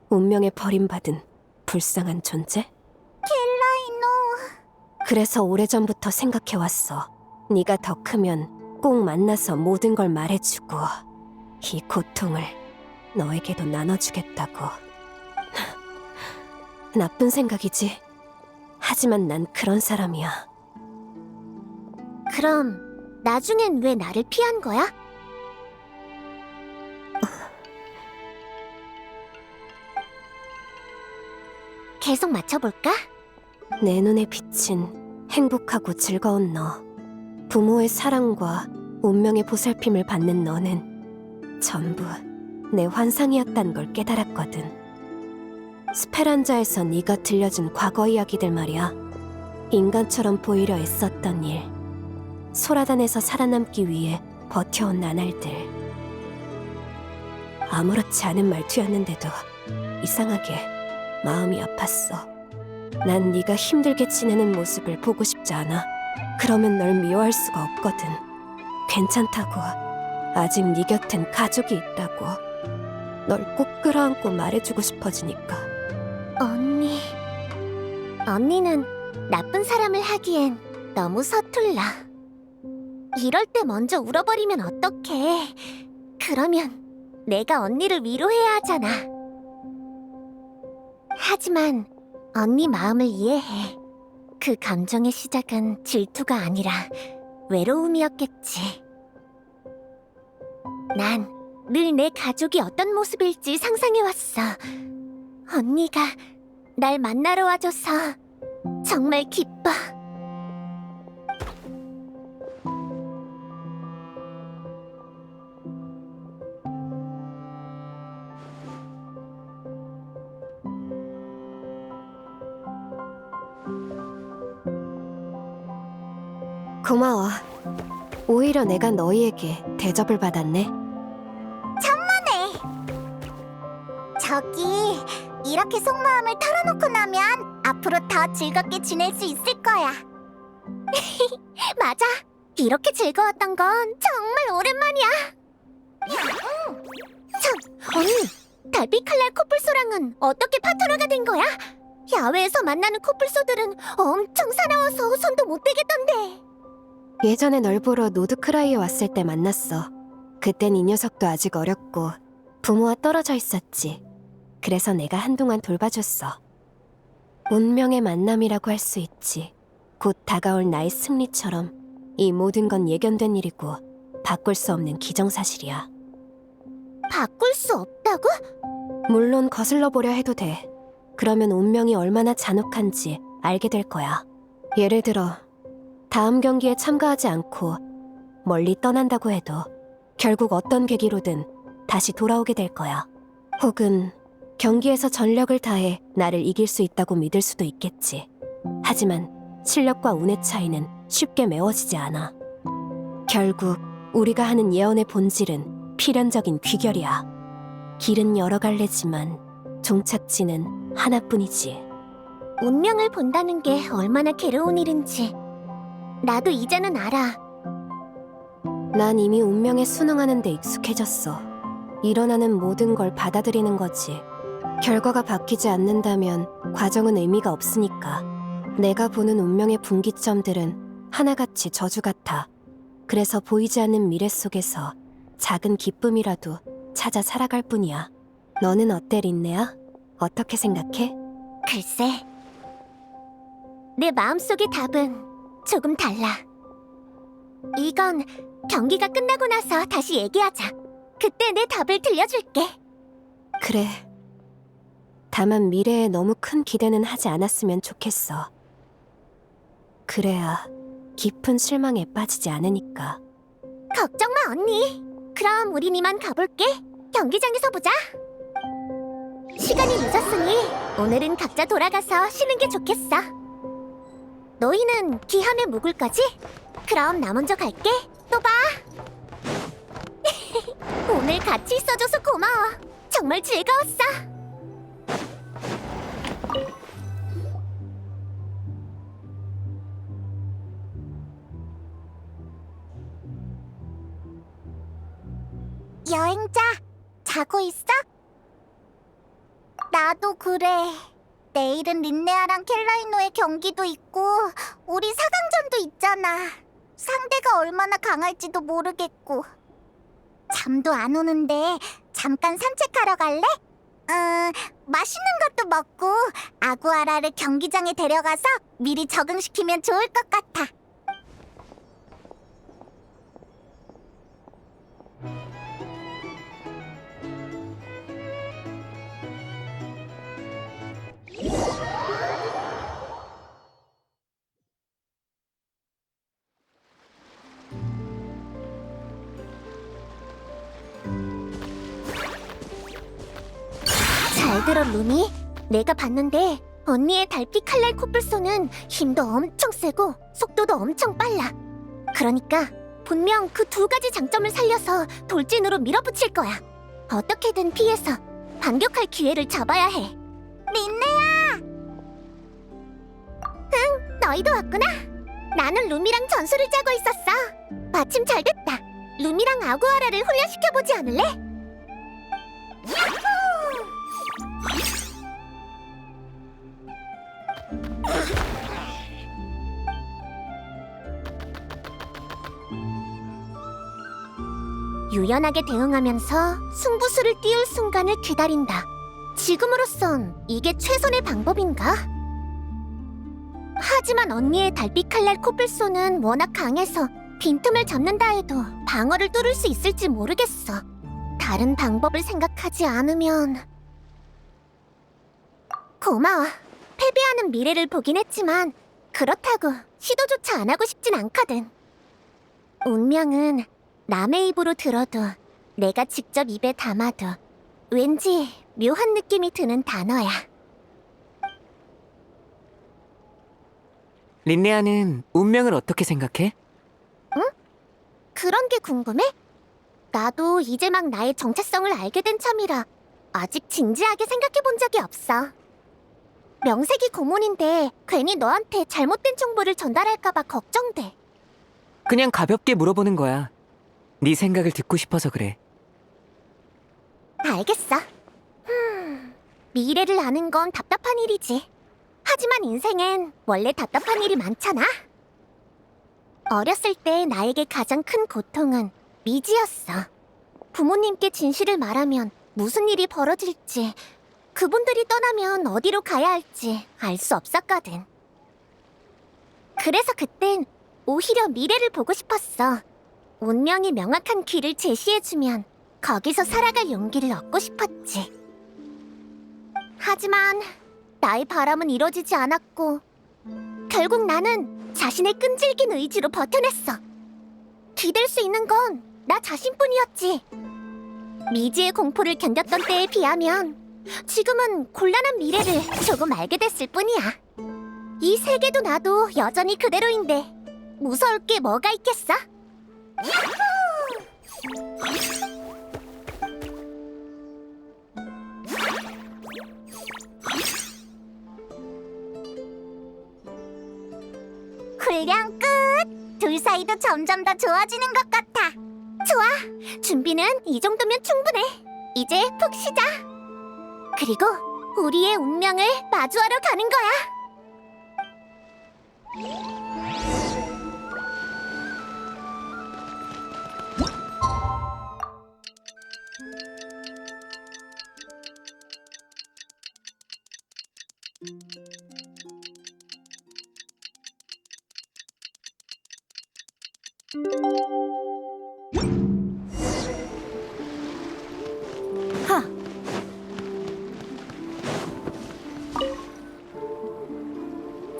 운명에 버림받은 불쌍한 존재? 켈라이노. 그래서 오래전부터 생각해왔어. 네가 더 크면 꼭 만나서 모든 걸 말해주고 이 고통을 너에게도 나눠주겠다고. 나쁜 생각이지. 하지만 난 그런 사람이야. 그럼 나중엔 왜 나를 피한 거야? 계속 맞춰볼까? 내 눈에 비친 행복하고 즐거운 너. 부모의 사랑과 운명의 보살핌을 받는 너는 전부 내 환상이었단 걸 깨달았거든. 스페란자에서 네가 들려준 과거 이야기들 말이야. 인간처럼 보이려 애썼던 일, 소라단에서 살아남기 위해 버텨온 나날들. 아무렇지 않은 말투였는데도 이상하게 마음이 아팠어. 난 네가 힘들게 지내는 모습을 보고 싶지 않아. 그러면 널 미워할 수가 없거든. 괜찮다고. 아직 네 곁엔 가족이 있다고. 널 꼭 끌어안고 말해주고 싶어지니까. 언니는 나쁜 사람을 하기엔 너무 서툴러. 이럴 때 먼저 울어버리면 어떡해. 그러면 내가 언니를 위로해야 하잖아. 하지만 언니 마음을 이해해. 그 감정의 시작은 질투가 아니라 외로움이었겠지. 난 늘 내 가족이 어떤 모습일지 상상해왔어. 언니가 날 만나러 와줘서 정말 기뻐. 고마워. 오히려 내가 너희에게 대접을 받았네. 천만에. 저기 이렇게 속마음을 털어놓고 나면 앞으로 더 즐겁게 지낼 수 있을 거야. 맞아. 이렇게 즐거웠던 건 정말 오랜만이야. 참, 언니. 달빛 칼날 코뿔소랑은 어떻게 파트너가 된 거야? 야외에서 만나는 코뿔소들은 엄청 사나워서 손도 못 대겠던데. 예전에 널 보러 노드크라이에 왔을 때 만났어. 그땐 이 녀석도 아직 어렸고 부모와 떨어져 있었지. 그래서 내가 한동안 돌봐줬어. 운명의 만남이라고 할 수 있지. 곧 다가올 나의 승리처럼 이 모든 건 예견된 일이고 바꿀 수 없는 기정사실이야. 바꿀 수 없다고? 물론 거슬러 보려 해도 돼. 그러면 운명이 얼마나 잔혹한지 알게 될 거야. 예를 들어 다음 경기에 참가하지 않고 멀리 떠난다고 해도 결국 어떤 계기로든 다시 돌아오게 될 거야. 혹은 경기에서 전력을 다해 나를 이길 수 있다고 믿을 수도 있겠지. 하지만 실력과 운의 차이는 쉽게 메워지지 않아. 결국 우리가 하는 예언의 본질은 필연적인 귀결이야. 길은 여러 갈래지만 종착지는 하나뿐이지. 운명을 본다는 게 얼마나 괴로운 일인지 나도 이제는 알아. 난 이미 운명에 순응하는 데 익숙해졌어. 일어나는 모든 걸 받아들이는 거지. 결과가 바뀌지 않는다면 과정은 의미가 없으니까. 내가 보는 운명의 분기점들은 하나같이 저주 같아. 그래서 보이지 않는 미래 속에서 작은 기쁨이라도 찾아 살아갈 뿐이야. 너는 어때, 린네야? 어떻게 생각해? 글쎄, 내 마음속의 답은 조금 달라. 이건 경기가 끝나고 나서 다시 얘기하자. 그때 내 답을 들려줄게. 그래. 다만 미래에 너무 큰 기대는 하지 않았으면 좋겠어. 그래야 깊은 실망에 빠지지 않으니까. 걱정 마, 언니. 그럼 우린 이만 가볼게. 경기장에서 보자. 시간이 늦었으니 오늘은 각자 돌아가서 쉬는 게 좋겠어. 너희는 기함에 묵을 거지? 그럼 나 먼저 갈게. 또 봐. 오늘 같이 있어줘서 고마워. 정말 즐거웠어. 여행자, 자고 있어? 나도 그래. 내일은 린네아랑 켈라이노의 경기도 있고 우리 4강전도 있잖아. 상대가 얼마나 강할지도 모르겠고. 잠도 안 오는데 잠깐 산책하러 갈래? 맛있는 것도 먹고 아구아라를 경기장에 데려가서 미리 적응시키면 좋을 것 같아. 잘 들어, 루미. 내가 봤는데 언니의 달빛 칼날 코뿔소는 힘도 엄청 세고 속도도 엄청 빨라. 그러니까 분명 그 두 가지 장점을 살려서 돌진으로 밀어붙일 거야. 어떻게든 피해서 반격할 기회를 잡아야 해. 린네야! 응, 너희도 왔구나. 나는 루미랑 전술을 짜고 있었어. 마침 잘 됐다. 루미랑 아구아라를 훈련시켜보지 않을래? 야호! 유연하게 대응하면서 승부수를 띄울 순간을 기다린다. 지금으로선 이게 최선의 방법인가? 하지만 언니의 달빛 칼날 코뿔소는 워낙 강해서 빈틈을 잡는다 해도 방어를 뚫을 수 있을지 모르겠어. 다른 방법을 생각하지 않으면... 고마워. 패배하는 미래를 보긴 했지만 그렇다고 시도조차 안 하고 싶진 않거든. 운명은 남의 입으로 들어도 내가 직접 입에 담아도 왠지 묘한 느낌이 드는 단어야. 린네아는 운명을 어떻게 생각해? 응? 그런 게 궁금해? 나도 이제 막 나의 정체성을 알게 된 참이라 아직 진지하게 생각해 본 적이 없어. 명색이 고문인데 괜히 너한테 잘못된 정보를 전달할까봐 걱정돼. 그냥 가볍게 물어보는 거야. 네 생각을 듣고 싶어서 그래. 알겠어. 미래를 아는 건 답답한 일이지. 하지만 인생엔 원래 답답한 일이 많잖아. 어렸을 때 나에게 가장 큰 고통은 미지였어. 부모님께 진실을 말하면 무슨 일이 벌어질지, 그분들이 떠나면 어디로 가야 할지 알 수 없었거든. 그래서 그땐 오히려 미래를 보고 싶었어. 운명이 명확한 길을 제시해주면 거기서 살아갈 용기를 얻고 싶었지. 하지만 나의 바람은 이뤄지지 않았고 결국 나는 자신의 끈질긴 의지로 버텨냈어. 기댈 수 있는 건 나 자신뿐이었지. 미지의 공포를 견뎠던 때에 비하면 지금은 곤란한 미래를 조금 알게 됐을 뿐이야. 이 세계도 나도 여전히 그대로인데 무서울 게 뭐가 있겠어? 훈련 끝! 둘 사이도 점점 더 좋아지는 것 같아. 좋아! 준비는 이 정도면 충분해. 이제 푹 쉬자. 그리고 우리의 운명을 마주하러 가는 거야.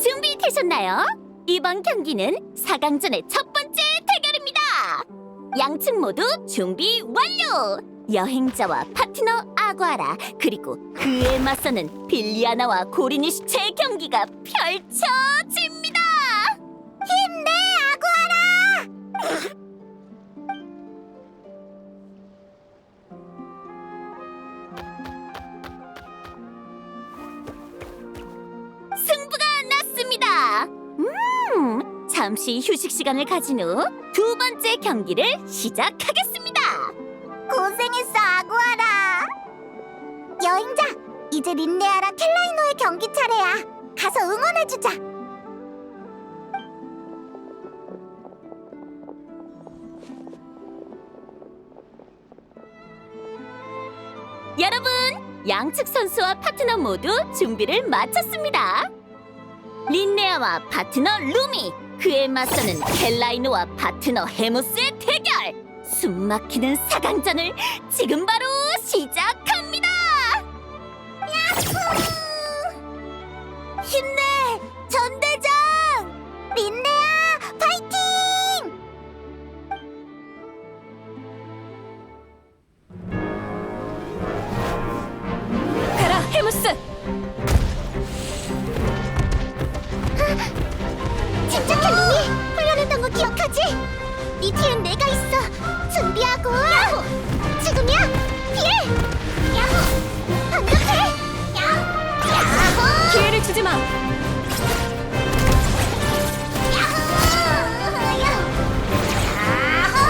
준비되셨나요? 이번 경기는 4강전의 첫 번째 대결입니다. 양측 모두 준비 완료! 여행자와 파트너 아구아라, 그리고 그에 맞서는 빌리아나와 고리니슈체의 경기가 펼쳐집니다. 힘내, 아구아라! 승부가 났습니다. 잠시 휴식 시간을 가진 후 두 번째 경기를 시작하겠습니다. 고생했어, 아구아라. 여행자, 이제 린네아랑 켈라이노의 경기 차례야. 가서 응원해주자. 여러분, 양측 선수와 파트너 모두 준비를 마쳤습니다. 린네아와 파트너 루미, 그에 맞서는 켈라이노와 파트너 헤모스의 대결! 숨막히는 4강전을 지금 바로 시작합니다! 야호! 힘내! 전대장! 린네아, 파이팅! 가라, 헤무스! 침착해, 루미! 훈련했던 거 기억하지? 네 뒤엔 내가 있어. 준비하고. 야호! 지금이야! 피해! 야호! 반격해! 야호! 기회를 주지 마! 야호! 야호! 야호!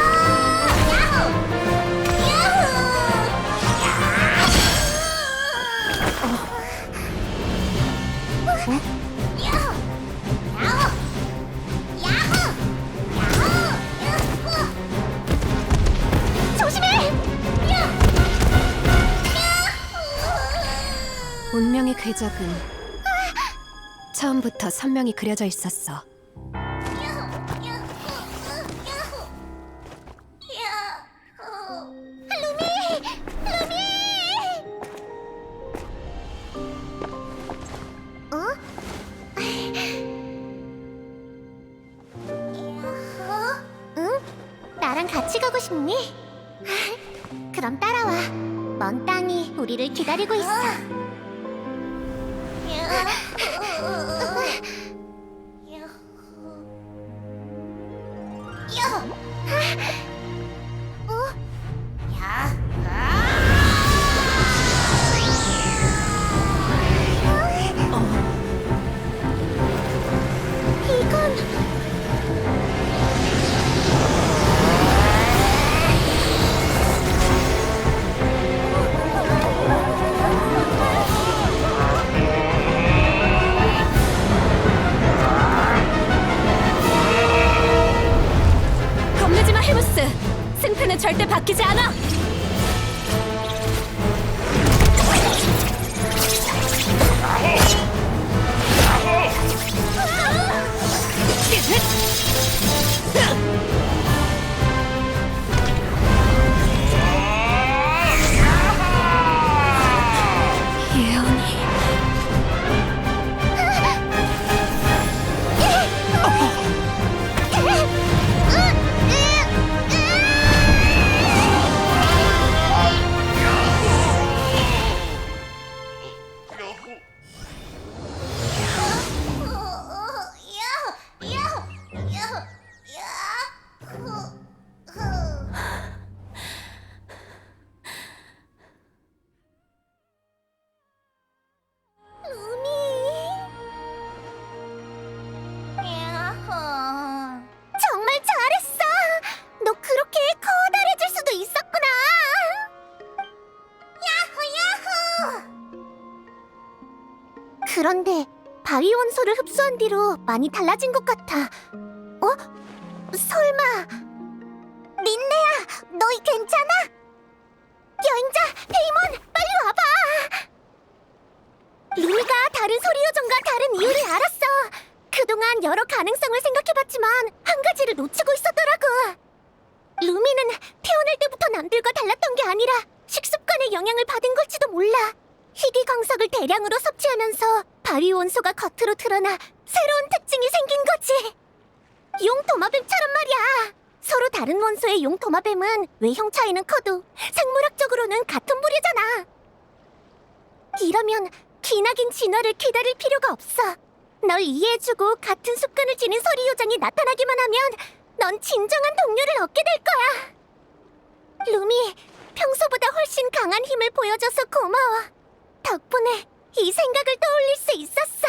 야호! 운명의 궤적은 처음부터 선명히 그려져 있었어. 응? 나랑 같이 가고 싶니? 그럼 따라와. 먼 땅이 우리를 기다리고 있어. 이건 겁내지 마, 헤무스. 승패는 절대 바뀌지 않아. 예언이. 정말 잘했어. 너 그렇게 커다래질 수도 있었구나. 야호. 그런데 바위 원소를 흡수한 뒤로 많이 달라진 것 같아. 어? 설마 린네야, 너희 괜찮아? 여행자 페이몬, 빨리 와봐. 루미가 다른 소리 요정과 다른 이유를 알았어. 그동안 여러 가능성을 생각해봤지만 한 가지를 놓치고 있었더라고. 루미는 태어날 때부터 남들과 달랐던 게 아니라 식습관의 영향을 받은 걸지도 몰라. 희귀 광석을 대량으로 섭취하면서 바위 원소가 겉으로 드러나 새로운 특징이 생긴 거지. 용 도마뱀처럼 말이야. 서로 다른 원소의 용 도마뱀은 외형 차이는 커도 생물학적으로는 같은 부류잖아. 이러면 기나긴 진화를 기다릴 필요가 없어. 널 이해해주고 같은 습관을 지닌 서리 요정이 나타나기만 하면 넌 진정한 동료를 얻게 될 거야. 루미, 평소보다 훨씬 강한 힘을 보여줘서 고마워. 덕분에 이 생각을 떠올릴 수 있었어.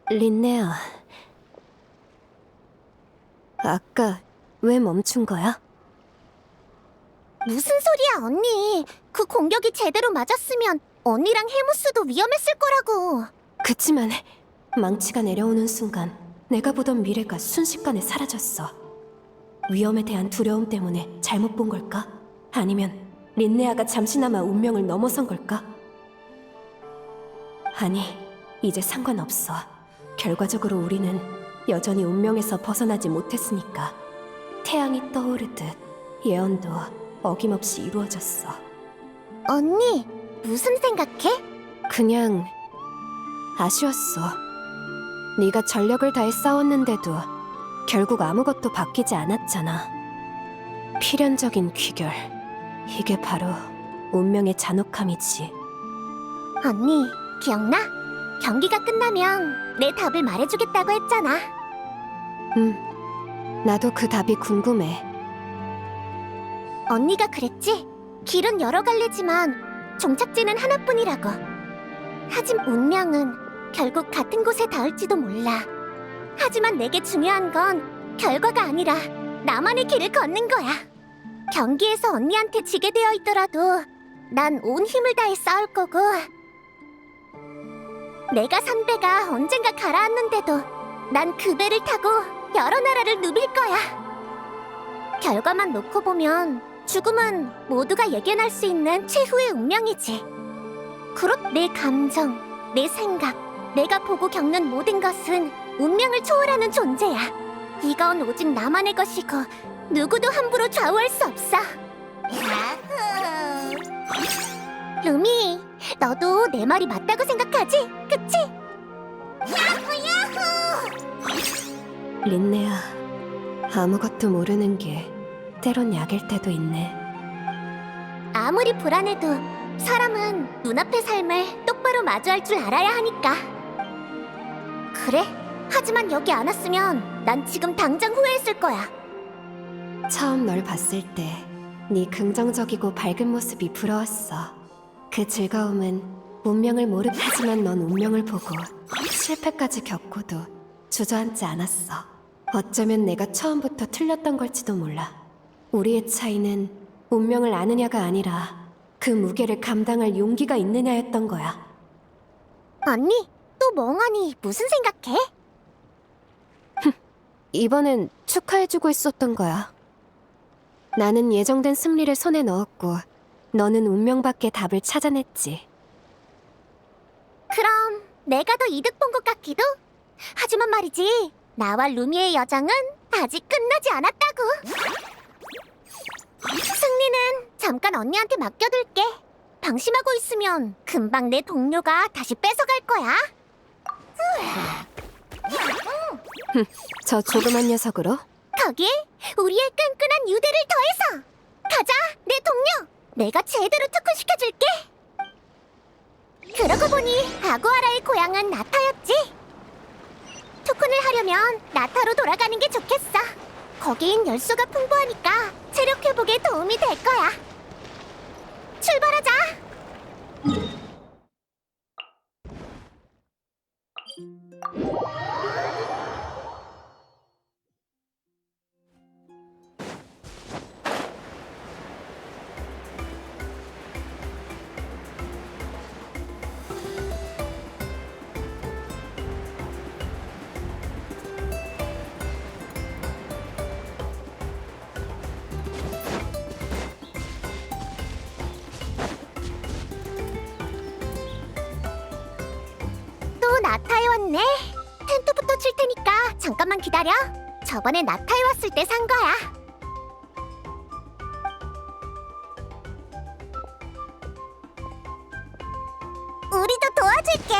린네야, 아까 왜 멈춘 거야? 무슨 소리야, 언니. 그 공격이 제대로 맞았으면 언니랑 헤무스도 위험했을 거라고. 그치만 망치가 내려오는 순간 내가 보던 미래가 순식간에 사라졌어. 위험에 대한 두려움 때문에 잘못 본 걸까? 아니면 린네아가 잠시나마 운명을 넘어선 걸까? 아니, 이제 상관없어. 결과적으로 우리는 여전히 운명에서 벗어나지 못했으니까. 태양이 떠오르듯 예언도 어김없이 이루어졌어. 언니, 무슨 생각해? 그냥 아쉬웠어. 네가 전력을 다해 싸웠는데도 결국 아무것도 바뀌지 않았잖아. 필연적인 귀결. 이게 바로 운명의 잔혹함이지. 언니, 기억나? 경기가 끝나면 내 답을 말해주겠다고 했잖아. 나도 그 답이 궁금해. 언니가 그랬지? 길은 여러 갈래지만 종착지는 하나뿐이라고. 하지만 운명은 결국 같은 곳에 닿을지도 몰라. 하지만 내게 중요한 건 결과가 아니라 나만의 길을 걷는 거야. 경기에서 언니한테 지게 되어 있더라도 난 온 힘을 다해 싸울 거고, 내가 산 배가 언젠가 가라앉는데도 난 그 배를 타고 여러 나라를 누빌 거야. 결과만 놓고 보면 죽음은 모두가 예견할 수 있는 최후의 운명이지. 그렇 내 감정, 내 생각, 내가 보고 겪는 모든 것은 운명을 초월하는 존재야. 이건 오직 나만의 것이고 누구도 함부로 좌우할 수 없어. 루미, 너도 내 말이 맞다고 생각하지? 그치? 린네야, 아무것도 모르는 게 때론 약일 때도 있네. 아무리 불안해도 사람은 눈앞의 삶을 똑바로 마주할 줄 알아야 하니까. 그래? 하지만 여기 안 왔으면 난 지금 당장 후회했을 거야. 처음 널 봤을 때 네 긍정적이고 밝은 모습이 부러웠어. 그 즐거움은 운명을 하지만 넌 운명을 보고 실패까지 겪고도 주저앉지 않았어. 어쩌면 내가 처음부터 틀렸던 걸지도 몰라. 우리의 차이는 운명을 아느냐가 아니라 그 무게를 감당할 용기가 있느냐였던 거야. 언니, 또 멍하니 무슨 생각해? 이번엔 축하해주고 있었던 거야. 나는 예정된 승리를 손에 넣었고 너는 운명 밖의 답을 찾아냈지. 그럼 내가 더 이득 본 것 같기도? 하지만 말이지, 나와 루미의 여정은 아직 끝나지 않았다고. 승리는 잠깐 언니한테 맡겨둘게. 방심하고 있으면 금방 내 동료가 다시 뺏어갈 거야. 저 조그만 녀석으로? 거기에 우리의 끈끈한 유대를 더해서 가자, 내 동료. 내가 제대로 특훈시켜줄게. 그러고 보니 아구아라의 고향은 나타였지. 특훈을 하려면 나타로 돌아가는 게 좋겠어. 거긴 열수가 풍부하니까 체력 회복에 도움이 될 거야. 출발하자. 또 나타에 왔네. 텐트부터 칠 테니까 잠깐만 기다려. 저번에 나타에 왔을 때 산 거야. 우리도 도와줄게.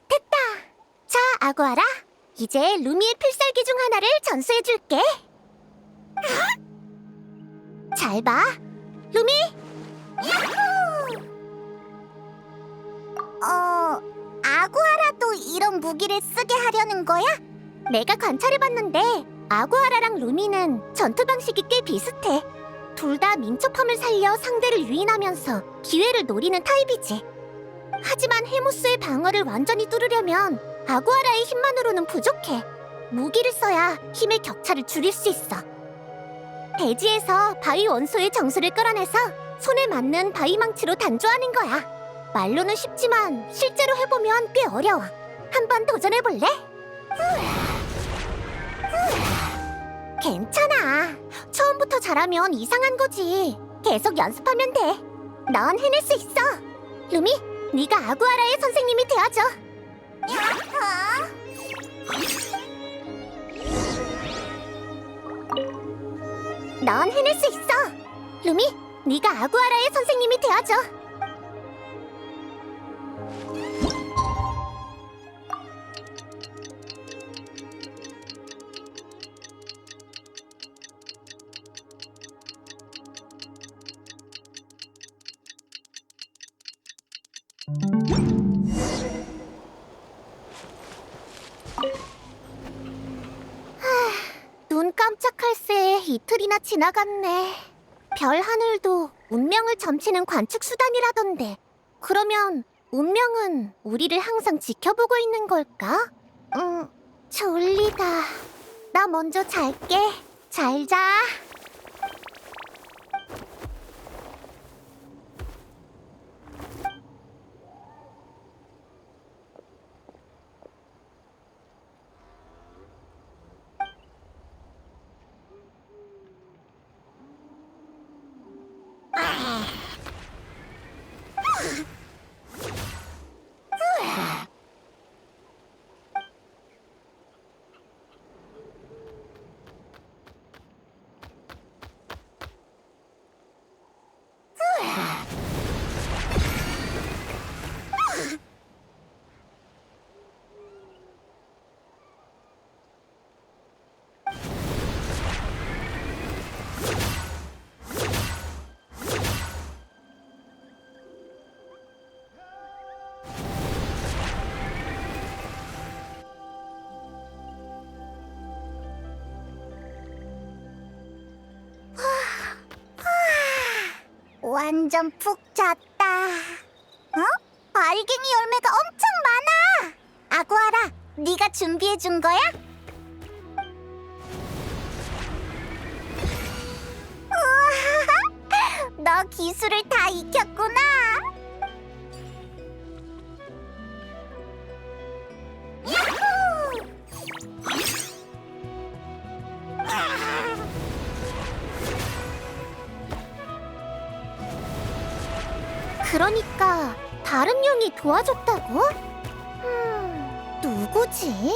됐다. 자, 아구아라. 이제 루미의 필살기 중 하나를 전수해줄게. 잘 봐, 루미. 아구아라도 이런 무기를 쓰게 하려는 거야? 내가 관찰해봤는데 아구아라랑 루미는 전투 방식이 꽤 비슷해. 둘 다 민첩함을 살려 상대를 유인하면서 기회를 노리는 타입이지. 하지만 헤모스의 방어를 완전히 뚫으려면 아구아라의 힘만으로는 부족해. 무기를 써야 힘의 격차를 줄일 수 있어. 대지에서 바위 원소의 정수를 끌어내서 손에 맞는 바위 망치로 단조하는 거야. 말로는 쉽지만 실제로 해보면 꽤 어려워. 한번 도전해볼래? 괜찮아. 처음부터 잘하면 이상한 거지. 계속 연습하면 돼. 넌 해낼 수 있어. 루미, 네가 아구아라의 선생님이 되어줘. 넌 해낼 수 있어. 루미, 네가 아구아라의 선생님이 되어줘. 눈 깜짝할 새에 이틀이나 지나갔네. 별 하늘도 운명을 점치는 관측 수단이라던데. 그러면 운명은 우리를 항상 지켜보고 있는 걸까? 졸리다. 나 먼저 잘게. 잘 자. 완전 푹 잤다. 어? 알갱이 열매가 엄청 많아. 아구아라, 네가 준비해 준 거야? 우와, 너 기술을 다 익혔구나. 야호! 그러니까 다른 용이 도와줬다고? 누구지?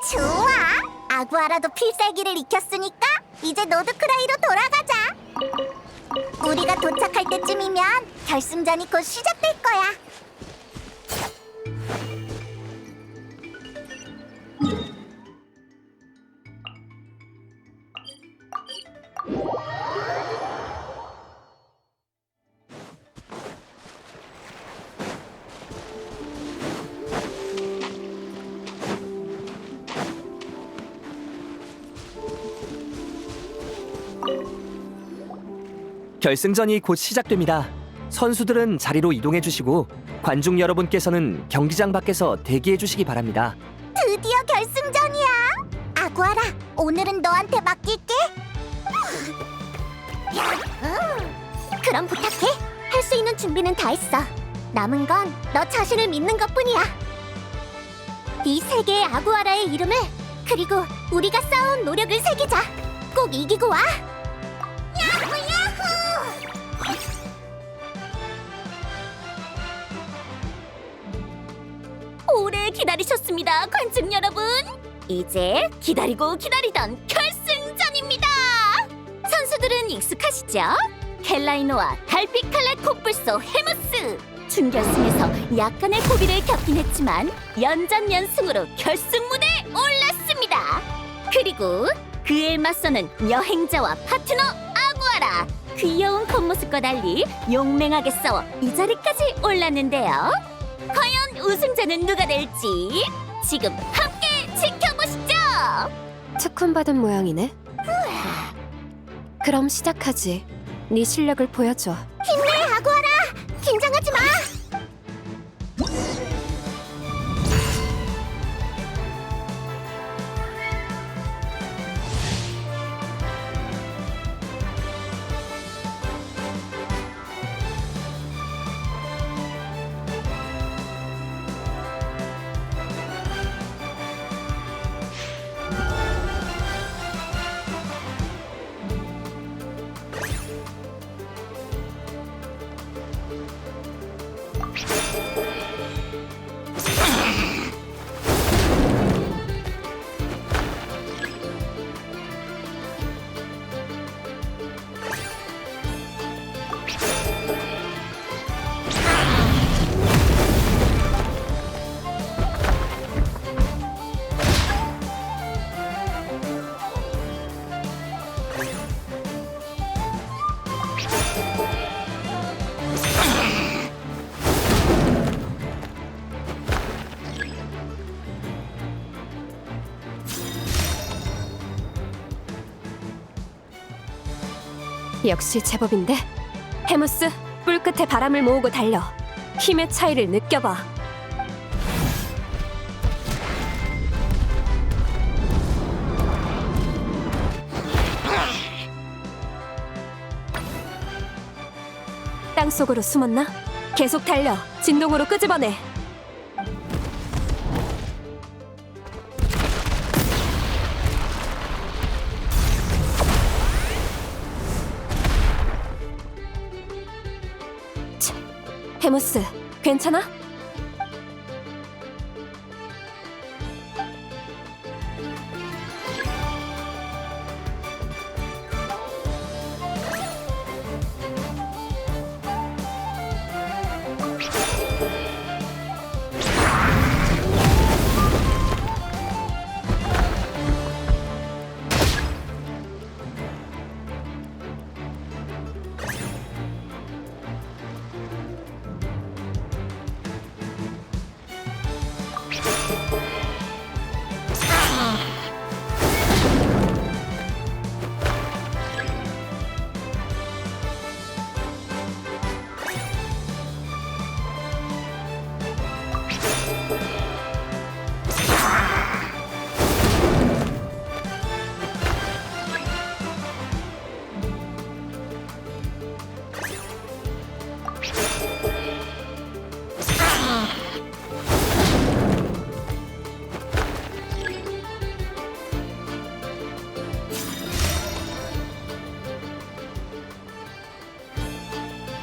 좋아! 아구아라도 필살기를 익혔으니까 이제 노드크라이로 돌아가자! 우리가 도착할 때쯤이면 결승전이 곧 시작될 거야! 결승전이 곧 시작됩니다. 선수들은 자리로 이동해 주시고 관중 여러분께서는 경기장 밖에서 대기해 주시기 바랍니다. 드디어 결승전이야! 아구아라, 오늘은 너한테 맡길게! 그럼 부탁해! 할 수 있는 준비는 다 했어. 남은 건 너 자신을 믿는 것뿐이야. 이 세 개의 아구아라의 이름을, 그리고 우리가 쌓아온 노력을 새기자. 꼭 이기고 와! 야호 야호! 오래 기다리셨습니다, 관중 여러분. 이제 기다리고 기다리던 결승전입니다. 선수들은 익숙하시죠? 헬라이노와 달빛칼날 코뿔소 헤무스. 준결승에서 약간의 고비를 겪긴 했지만 연전연승으로 결승 무대에 올랐습니다. 그리고 그에 맞서는 여행자와 파트너 아구아라. 귀여운 겉모습과 달리 용맹하게 싸워 이 자리까지 올랐는데요. 과연 우승자는 누가 될지 지금 함께 지켜보시죠. 특훈받은 모양이네. 그럼 시작하지. 네 실력을 보여줘. 힘내, 아구아라! 긴장하지 마! 역시 제법인데? 헤무스, 뿔끝에 바람을 모으고 달려. 힘의 차이를 느껴봐. 땅속으로 숨었나? 계속 달려. 진동으로 끄집어내. 헤무스, 괜찮아?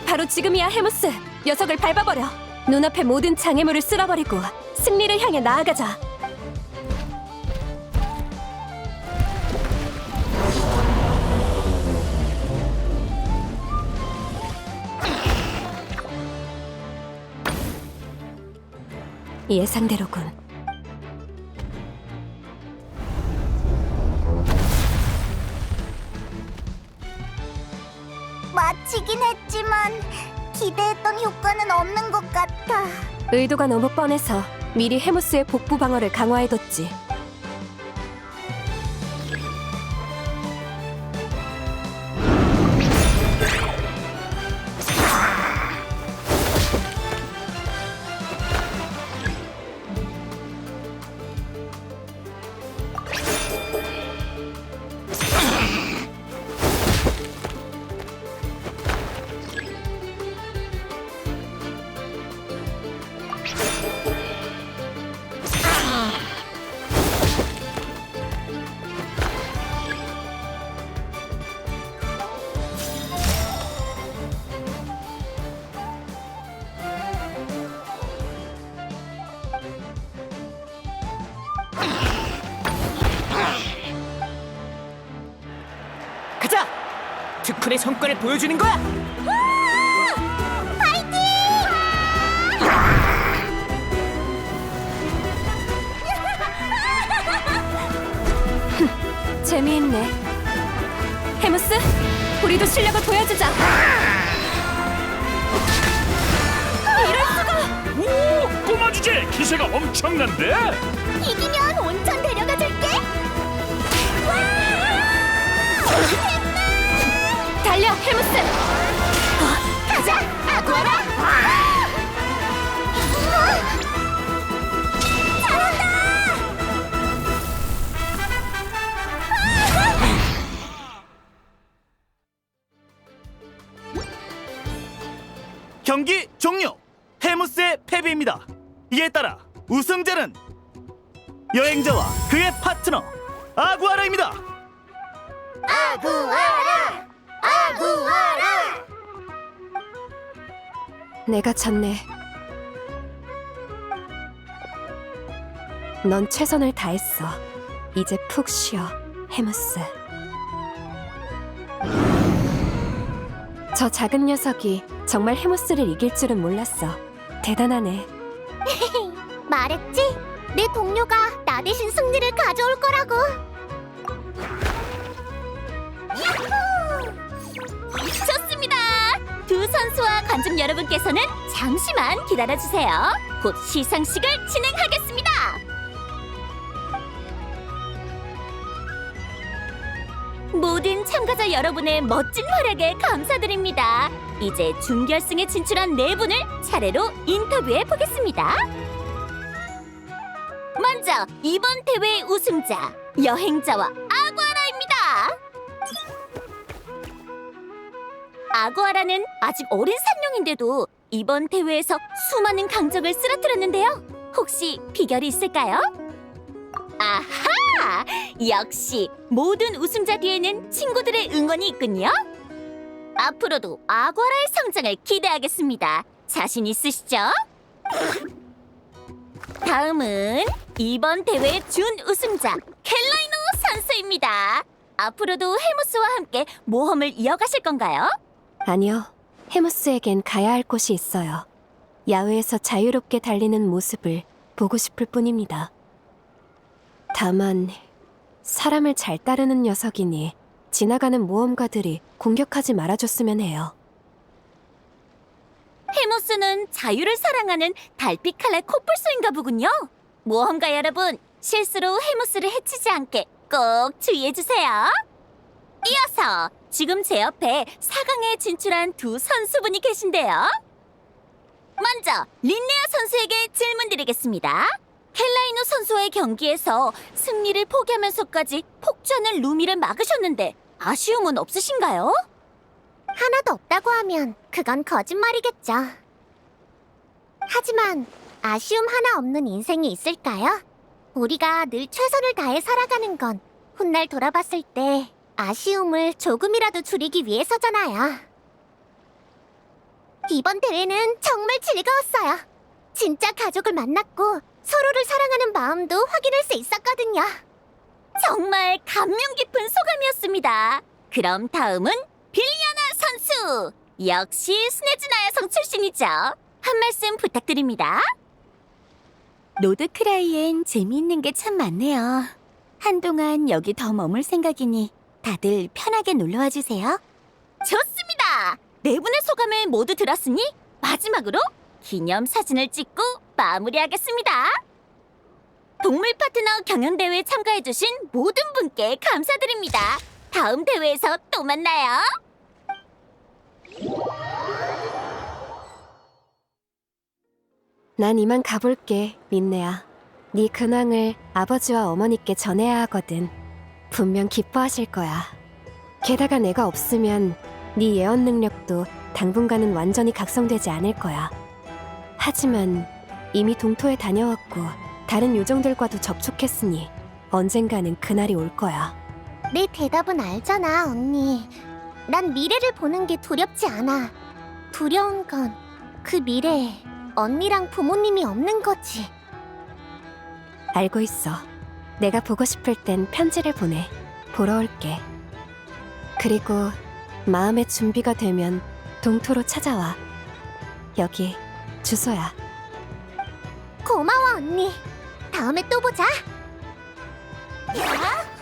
바로 지금이야, 헤무스. 녀석을 밟아버려. 눈앞의 모든 장애물을 쓸어버리고 승리를 향해 나아가자. 예상대로군. 마치긴 했지만 기대했던 효과는 없는 것 같아. 의도가 너무 뻔해서 미리 헤무스의 복부 방어를 강화해뒀지. 가자! 특훈의 성과를 보여주는 거야! 재미있네. 헤무스, 우리도 실력을 보여주자. 이럴 수가! 오, 꼬마 주제 기세가 엄청난데? 이기면 온천 데려가 줄게. 달려, 헤무스! 가자, 아구아라. 경기 종료. 헤무스의 패배입니다. 이에 따라 우승자는 여행자와 그의 파트너 아구아라입니다. 아구아라, 아구아라. 내가 졌네. 넌 최선을 다했어. 이제 푹 쉬어, 헤무스. 저 작은 녀석이 정말 헤무스를 이길 줄은 몰랐어. 대단하네. 말했지? 내 동료가 나 대신 승리를 가져올 거라고. 좋습니다. 두 선수와 관중 여러분께서는 잠시만 기다려주세요. 곧 시상식을 진행하겠습니다. 모든 참가자 여러분의 멋진 활약에 감사드립니다. 이제 준결승에 진출한 네 분을 차례로 인터뷰해 보겠습니다. 먼저 이번 대회 우승자 여행자와 아구아라입니다. 아구아라는 아직 어린 산룡인데도 이번 대회에서 수많은 강적을 쓰러뜨렸는데요. 혹시 비결이 있을까요? 아하! 역시 모든 우승자 뒤에는 친구들의 응원이 있군요. 앞으로도 아구아라의 성장을 기대하겠습니다. 자신 있으시죠? 다음은 이번 대회 준 우승자 켈라이노 선수입니다. 앞으로도 헤무스와 함께 모험을 이어가실 건가요? 아니요. 헤무스에겐 가야 할 곳이 있어요. 야외에서 자유롭게 달리는 모습을 보고 싶을 뿐입니다. 다만 사람을 잘 따르는 녀석이니 지나가는 모험가들이 공격하지 말아줬으면 해요. 헤무스는 자유를 사랑하는 달빛 칼날 코뿔소인가 보군요. 모험가 여러분, 실수로 헤무스를 해치지 않게 꼭 주의해주세요. 이어서 지금 제 옆에 4강에 진출한 두 선수분이 계신데요. 먼저 린네아 선수에게 질문 드리겠습니다. 켈라이노 선수와의 경기에서 승리를 포기하면서까지 폭주하는 루미를 막으셨는데 아쉬움은 없으신가요? 하나도 없다고 하면 그건 거짓말이겠죠. 하지만 아쉬움 하나 없는 인생이 있을까요? 우리가 늘 최선을 다해 살아가는 건 훗날 돌아봤을 때 아쉬움을 조금이라도 줄이기 위해서잖아요. 이번 대회는 정말 즐거웠어요. 진짜 가족을 만났고 서로를 사랑하는 마음도 확인할 수 있었거든요. 정말 감명 깊은 소감이었습니다. 그럼 다음은 빌리아나 선수. 역시 스네즈나야 성 출신이죠. 한 말씀 부탁드립니다. 로드크라이엔 재미있는 게 참 많네요. 한동안 여기 더 머물 생각이니 다들 편하게 놀러와 주세요. 좋습니다. 네 분의 소감을 모두 들었으니 마지막으로 기념 사진을 찍고 마무리하겠습니다. 동물 파트너 경연대회에 참가해주신 모든 분께 감사드립니다. 다음 대회에서 또 만나요. 난 이만 가볼게, 린네야. 네 근황을 아버지와 어머니께 전해야 하거든. 분명 기뻐하실 거야. 게다가 내가 없으면 네 예언 능력도 당분간은 완전히 각성되지 않을 거야. 하지만 이미 동토에 다녀왔고 다른 요정들과도 접촉했으니 언젠가는 그날이 올 거야. 내 대답은 알잖아, 언니. 난 미래를 보는 게 두렵지 않아. 두려운 건 그 미래에 언니랑 부모님이 없는 거지. 알고 있어. 내가 보고 싶을 땐 편지를 보내. 보러 올게. 그리고 마음의 준비가 되면 동토로 찾아와. 여기 주소야. 고마워, 언니. 다음에 또 보자. 야!